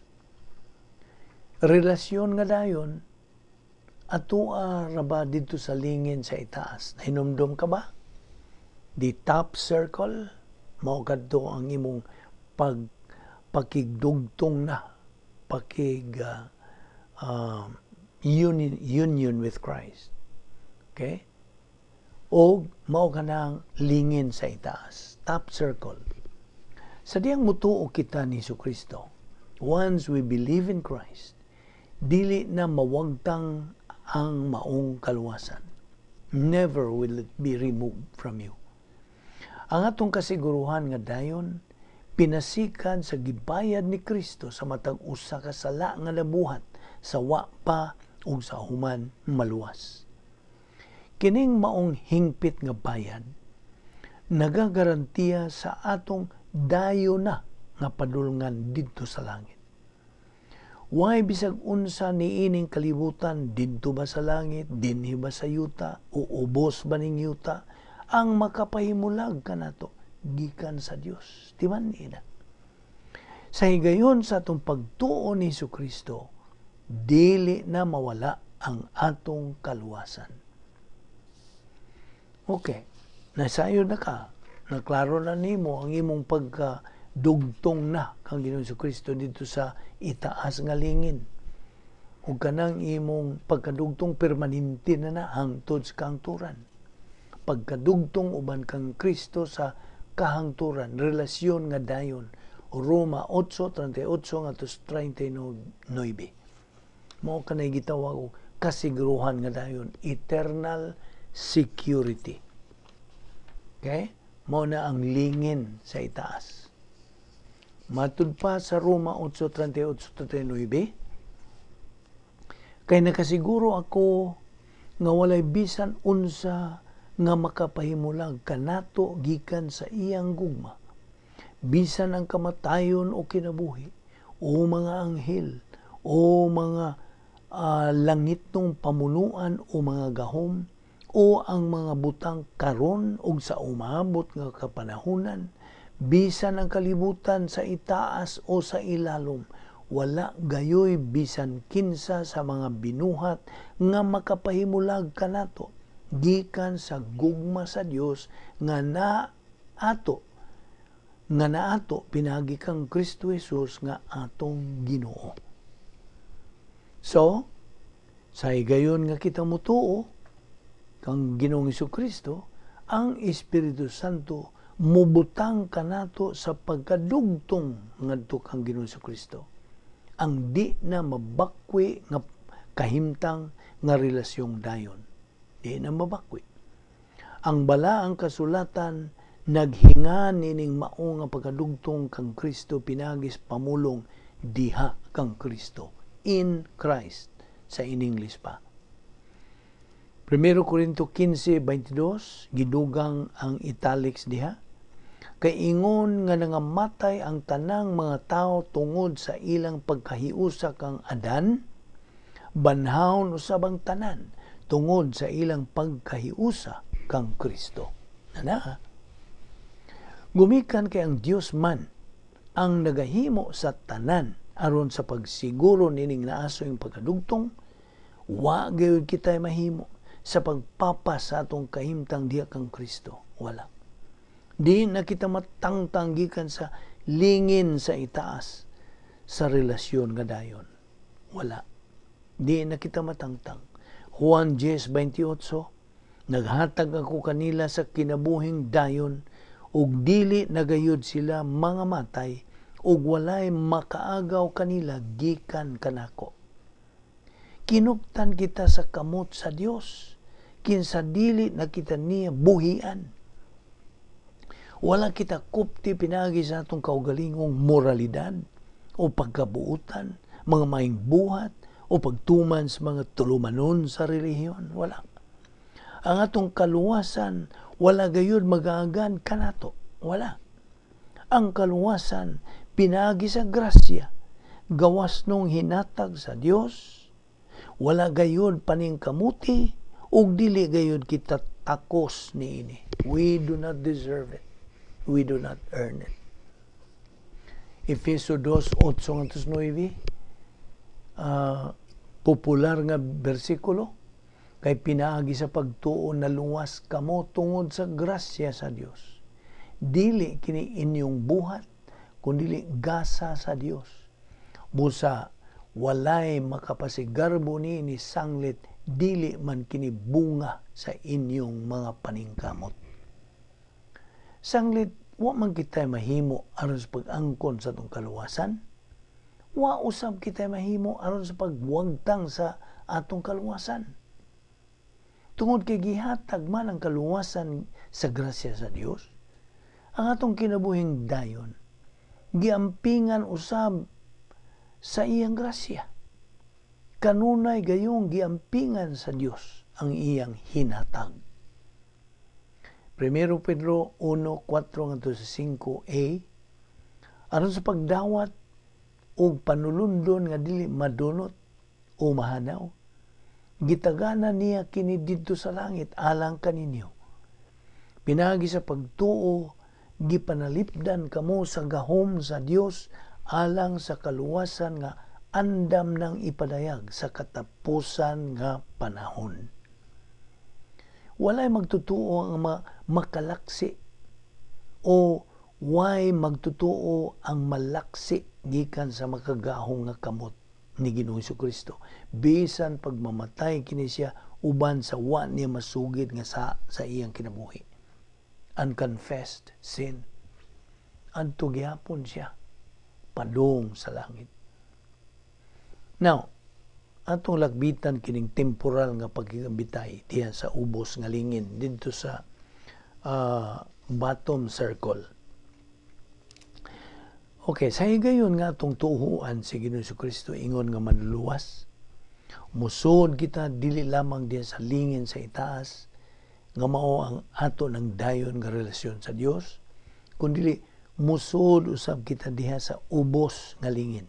Relasyon nga dayon atua raba dito sa lingin sa itaas. Nahinumdum ka ba? The top circle, mao kadto ang imong pakigdugtong na, union with Christ. Okay? O mao kanang lingin sa itaas, top circle. Sa diyang mutuo kita ni Jesucristo, once we believe in Christ, dili na mawagtang ang maong kaluwasan. Never will it be removed from you. Ang atong kasiguruhan nga dayon, pinasikan sa gibayad ni Kristo sa matag usa ka sala nga nabuhat sa wa pa o sa human maluwas. Kining maong hingpit nga bayad, nagagarantiya sa atong dayo na nga padulngan didto sa langit. Why bisag unsa niining kalibutan, didto ba sa langit, dinhi ba sa yuta, o ubos ba ning yuta, ang makapahimulag kanato gikan sa Dios. Timan ina. Sa higayon sa atong pagtuo ni Jesucristo, dili na mawala ang atong kaluwasan. Okay, nasayo na ka, naklaro na nimo ang imong pagkadugtong na kang Ginoong Jesucristo dito sa itaas nga lingin. Ug kanang imong pagkadugtong permanente na hangtod sa kahangturan. Pagkadugtong uban kang Kristo sa kahangturan, relasyon nga dayon. Roma 8:38-39. Mao kanay gitawag og kasiguruhan nga dayon, eternal security. Okay? Mao na ang lingin sa itaas. Matud pa sa Roma 8:38-39, kay nakasiguro ako nga walay bisan unsa nga makapahimulag kanato gikan sa iyang gugma, bisan ang kamatayon o kinabuhi, o mga anghel, o mga langitnong pamunuan o mga gahom, o ang mga butang karon ug sa umabot nga kapanahunan, bisan ang kalibutan sa itaas o sa ilalom, wala gayoy bisan kinsa sa mga binuhat nga makapahimulag kanato gikan sa gugma sa Dios nga naato pinagi kang Kristo Jesus nga atong Ginoo. So, sa higayon nga kita mutuo kang Ginoong Jesucristo, ang Espiritu Santo mubutang kanato sa pagkadugtong ngadto kang Ginoong Jesucristo. Ang di na mabakwi nga kahimtang nga relasyong dayon. Di na mabakwi. Ang balaang kasulatan naghinga nining mao nga pagkadugtong kang Kristo pinagis pamulong diha kang Kristo. In Christ sa in English pa. 1 Corinto 15:22, gidugang ang italics diha. Kay ingon nga nangamatay ang tanang mga tao tungod sa ilang pagkahiusa kang Adan, banhawon usab ang tanan tungod sa ilang pagkahiusa kang Kristo. Ana, gumikan kay ang Dios man ang nagahimo sa tanan aron sa pagsiguro nining naaso yung pagkadugtong, wa gayud kita mahimo sa pagpapas sa atong kahimtang diha kang Kristo. Wala. Di na kita matangtang gikan sa lingin sa itaas sa relasyon nga dayon. Wala. Di na kita matangtang. Juan 10:28, naghatag ako kanila sa kinabuhing dayon, ug dili nagayud sila mga matay, ug walay makaagaw kanila gikan kanako. Kinuptan kita sa kamot sa Dios, kinsa dili na kita niya buhian. Wala kita kupti pinagi sa atong kaugalingong moralidad o pagkabuutan, mga maing buhat o pagtuman sa mga tulumanon sa relihiyon. Wala. Ang atong kaluwasan, wala gayud mag-aagan kanato. Wala. Ang kaluwasan, pinagi sa grasya, gawas nung hinatag sa Dios, wala gayud paningkamuti, ug dili gayud kita takos niini. We do not deserve it. We do not earn it. Efeso 2:8-9, popular nga bersikulo, kay pinaagi sa pagtuo na luwas kamo tungod sa grasya sa Dios. Dili kini inyong buhat, kundi gasa sa Dios. Busa, walay makapasigarbo ni sanglit, dili man kini bunga sa inyong mga paningkamot. Sanglit, wa man kita mahimo aron sa pag-angkon sa atong kaluwasan. Wa usab kita mahimo aron sa pagwagtang sa atong kaluwasan. Tungod kay gihatag man ang kaluwasan sa grasya sa Dios, ang atong kinabuhing dayon giampingan usab sa iyang grasya. Kanunay gayong giampingan sa Dios ang iyang hinatag. 1 Pedro 1:4-5a, aron sa pagdawat o panulundon nga dili madunot o mahanaw, gitagana niya kini didto sa langit alang kaninyo. Pinagi sa pagtuo, gipanalipdan kamo sa gahom sa Dios alang sa kaluwasan nga andam nang ipadayag sa katapusan nga panahon. Walay magtutuo ang makalaksi o way magtutuo ang malaksi gikan sa makagahong nga kamot ni Ginoong Jesucristo. Bisan pagmamatay kini siya uban sa wa niya masugid nga sa iyang kinabuhi. Unconfessed sin. Adto gyapon siya padung sa langit. Now, atong lagbitan kining temporal nga pagkikabitay diha sa ubos nga lingin dito sa bottom circle. Okay, sa higayon nga atong tuhuan si Ginoong Jesucristo ingon nga manluwas. Musod kita dili lamang diha sa lingin sa itaas nga mao ang ato ng dayon nga relasyon sa Dios, kundi musod usab kita diha sa ubos nga lingin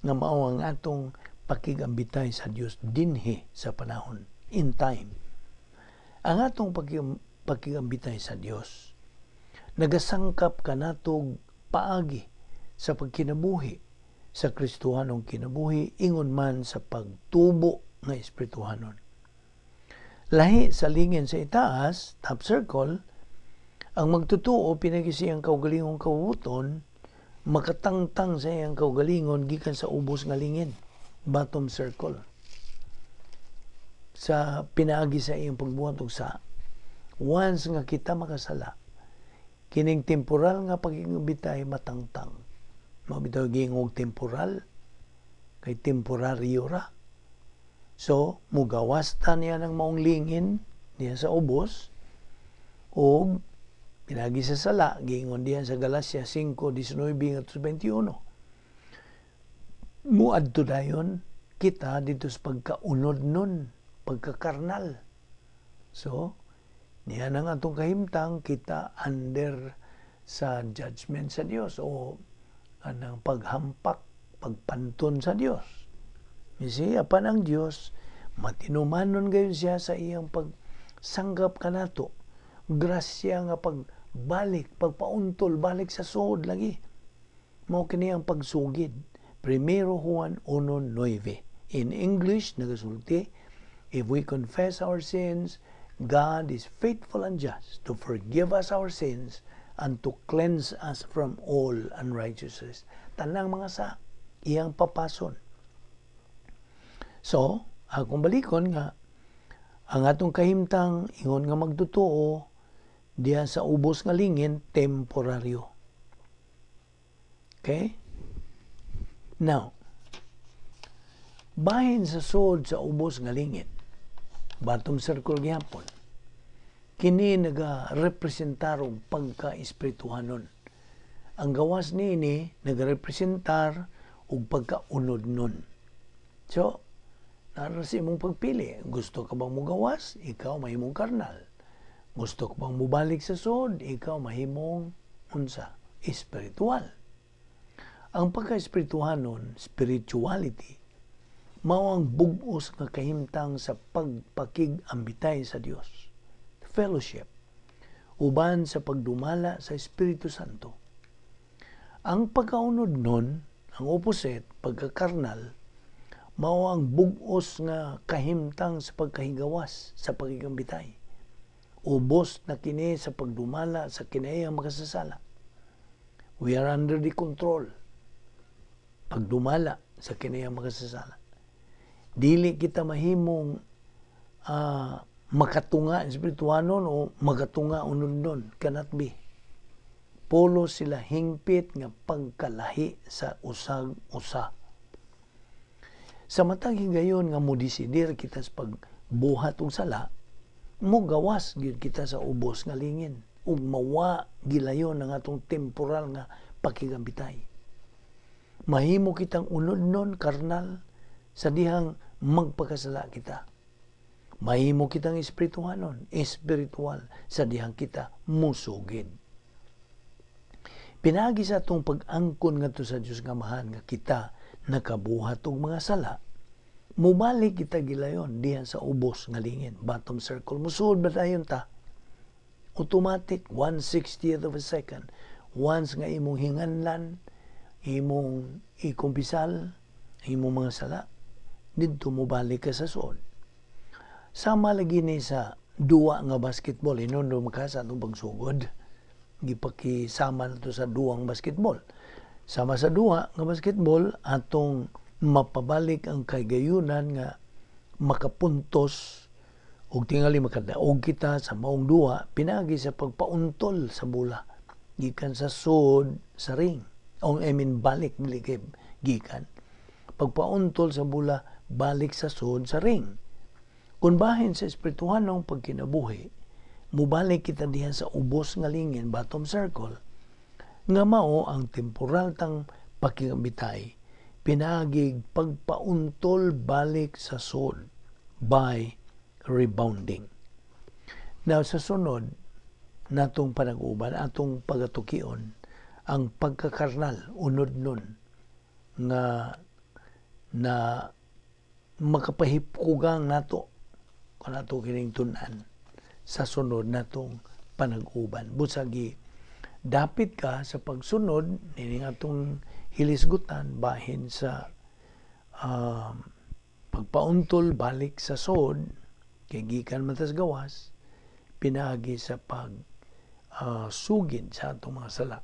nga mao ang atong pakigambitay sa Dios dinhi sa panahon, in time. Ang atong pakigambitay sa Dios nagasangkap kanatog paagi sa pagkinabuhi sa Kristohanong kinabuhi, ingon man sa pagtubo nga espirituhanon. Lahi sa lingin sa itaas, top circle, ang magtutuo pinagi siyang kaugalingong kabuton, makatangtang sa iyang kaugalingon gikan sa ubos nga lingin, bottom circle. Sa pinaagi sa iyang pagbuhat og sa once nga kita makasala, kining temporal nga pagigabitay matangtang. Mabitaw gingog temporal kay temporaryo ra. So, mugawasta niya ng maong lingin niya sa ubos o pinagi sa sala, gingon diyan sa Galacia 5:19-21. Muadto dayon kita dito sa pagkaunod nun, pagkakarnal. So, niya nang atong kahimtang kita under sa judgment sa Dios o anang paghampak, pagpantun sa Dios. You see, apan ang Dios matinumanon gayon siya sa iyang pagsanggap kanato. Grasya nga pagbalik, pagpauntol, balik sa suod lagi. Mao kini ang pagsugid. 1 Juan 1:9. In English, nagasulti, if we confess our sins, God is faithful and just to forgive us our sins and to cleanse us from all unrighteousness. Tanang mga sa iyang papason. So, akong balikon nga, ang atong kahimtang ingon nga magtotoo diya sa ubos nga lingin, temporaryo. Okay? Now, bahin sa sod sa ubos nga lingin, bottom circle gyapon, kini naga-representar og pagka-espirituhanon. Ang gawas niini naga-representar og pagkaunod nun. So, nara sa imong pagpili. Gusto ka bang mugawas? Ikaw mahimong karnal. Gusto ka bang mubalik sa sod? Ikaw mahimong unsa? Espiritual. Ang pagka-espirituhanon, spirituality, mao ang bug-os nga kahimtang sa pagpakig-ambitay sa Dios. Fellowship, uban sa pagdumala sa Espiritu Santo. Ang pagkaunod nun, ang opposite, pagkakarnal, mao ang bug-os nga kahimtang sa pagkahigawas, sa pagigambitay. Ubos na kini sa pagdumala sa kinahiyang makasasala. We are under the control. Pagdumala sa kinahiyang makasasala. Dili kita mahimong makatunga espirituhanon o makatunga unundon. Cannot be. Polo sila hingpit nga pagkalahi sa usag-usa. Sa matag higayon nga mo desidir kita sa pagbuhat og sala, mo gawas gyud kita sa ubos nga lingin ug mawa gilayon ang atong temporal nga pakigambitay. Mahimo kitang unod-non karnal sa dihang magpakasala kita. Mahimo kitang espirituhanon, espiritual sa dihang kita musugid. Pinagi sa atong pag-angkon ngadto sa Dios nga Amahan nga kita nakabuhat og mga sala, mubalik kita gilayon dihan sa ubos nga lingin, bottom circle. Musud ba dayon ta? Automatic, 1/60th of a second. Once nga imong hinganlan, imong ikumpisal, imong mga sala, didto mubalik ka sa suod. Sama lagi ni sa duwa nga basketball, inundo makasa atong pagsugod. Gipakisama na to sa duwang basketball. Sama sa duwa nga basketball, atong mapabalik ang kagayunan nga makapuntos o tingali makadaog kita sa maong duwa, pinagi sa pagpauntol sa bola. Gikan sa sud sa ring. Balik nilikib gikan. Pagpauntol sa bola, balik sa sud sa ring. Kung bahin sa espirituhanong pagkinabuhi, mubalik kita dihan sa ubos nga lingin, bottom circle, nga mao ang temporal tang pakigambitay, pinagig pagpauntol balik sa sod by rebounding. Now, sa sunod, natong panag-uban, atong pagatukion, ang pagkakarnal, unod nun, nga na makapahipkugang nato, kung nato kining tunan, sa sunod natong panag-uban. Busagi, dapit ka sa pagsunod, nining atong hilisgutan, bahin sa pagpauntol, balik sa sod, kay gikan matas gawas, pinagi sa sugid sa atong mga sala.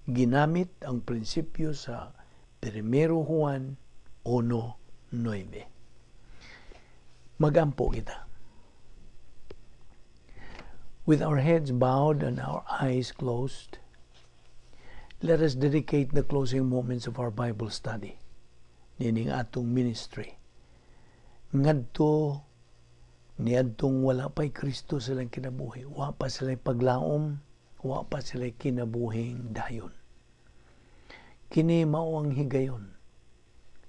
Ginamit ang prinsipyo sa 1 Juan 1:9. Magampo kita. With our heads bowed and our eyes closed, let us dedicate the closing moments of our Bible study, nining atong ministry. Ngadto niadtong wala pa'y Kristo silang kinabuhi, wa pa sila'y paglaom, wa pa sila'y kinabuhing dayon. Kini mao ang higayon.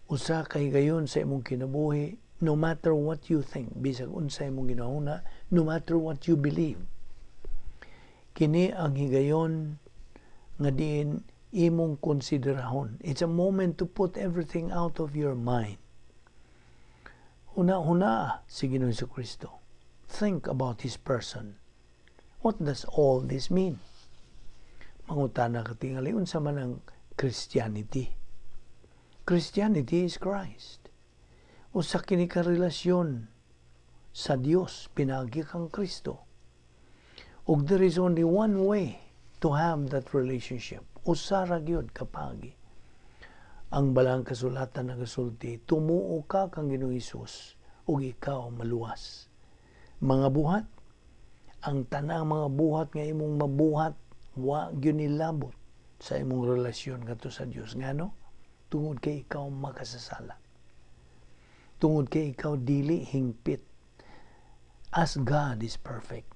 Usa ka higayon sa imong kinabuhi, no matter what you think, bisag unsa imong ginahuna, no matter what you believe. Kini ang higayon nga diin imong konsiderahon. It's a moment to put everything out of your mind. Huna si Ginoong Jesucristo. Think about His person. What does all this mean? Mangutana ka tingali, unsa man ang Christianity. Christianity is Christ. Usa kini ka relasyon sa Dios, pinagi kang Kristo. Ug there is only one way to have that relationship. Usa ra gyud kapagi. Ang balang kasulatan nagasulti, tumuo ka kang Ginoong Hesus ug ikaw maluwas. Mga buhat, ang tanang mga buhat nga imong mabuhat, wa gyud nilabot sa imong relasyon kadto sa Dios. Ngano? Tungod kay ikaw makasasala. Tungod kay ikaw dili hingpit. As God is perfect.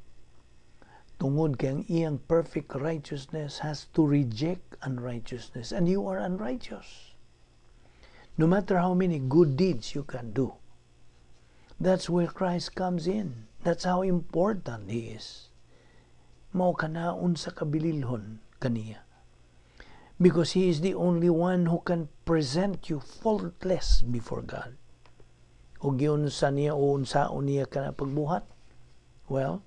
Tungod kay ang iyang perfect righteousness has to reject unrighteousness, and you are unrighteous. No matter how many good deeds you can do. That's where Christ comes in. That's how important He is. Mao kanaon sa kabililhon kaniya. Because He is the only one who can present you faultless before God. O giyon sa niya o unsaon niya ka na pagbuhat? Well,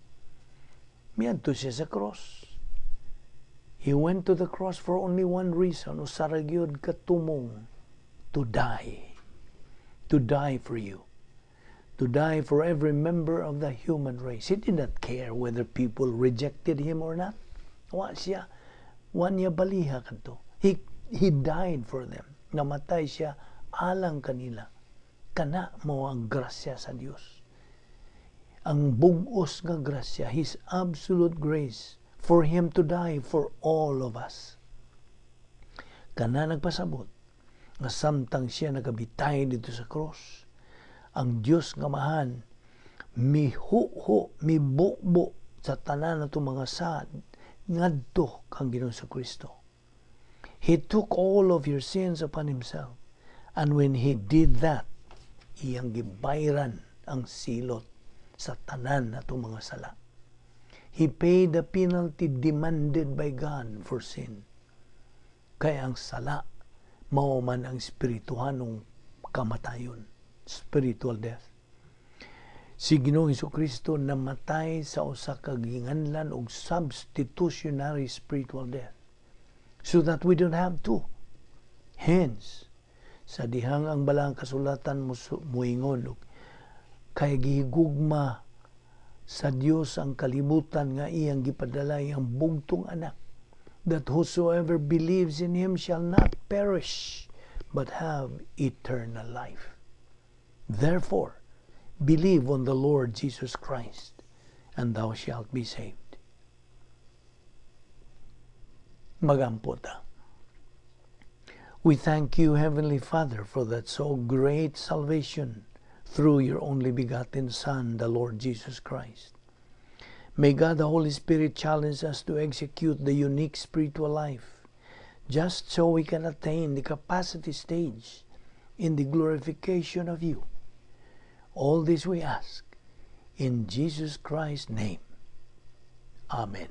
miadto siya sa cross. He went to the cross for only one reason, usara gyud katumong, to die. To die for you. To die for every member of the human race. He did not care whether people rejected Him or not. Wa niya baliha kanto. He died for them. Namatay siya alang kanila. Kana mo ang grasya sa Dios. Ang bugos nga grasya, His absolute grace for Him to die for all of us. Kana nagpasabot nga samtang siya nagabitay dito sa cross, ang Dios nga mahan mibubo sa tanan nato mga sad ngadto kang Ginoong Jesucristo. He took all of your sins upon Himself, and when He did that, iyang gibayran ang silot sa tanan nato mga sala. He paid the penalty demanded by God for sin. Kaya ang sala mao man ang espirituhanong kamatayon, spiritual death. Si Ginoong Jesucristo namatay sa usa ka ginganlan og substitutionary spiritual death, so that we don't have to. Hence, sa dihang ang balang kasulatan muingon kay gihigugma sa Dios ang kalibutan nga iyang gipadala iyang bugtong anak, that whosoever believes in Him shall not perish, but have eternal life. Therefore, believe on the Lord Jesus Christ, and thou shalt be saved. Magampo ta. We thank you, Heavenly Father, for that so great salvation through your only begotten Son, the Lord Jesus Christ. May God the Holy Spirit challenge us to execute the unique spiritual life, just so we can attain the capacity stage in the glorification of you. All this we ask in Jesus Christ's name. Amen.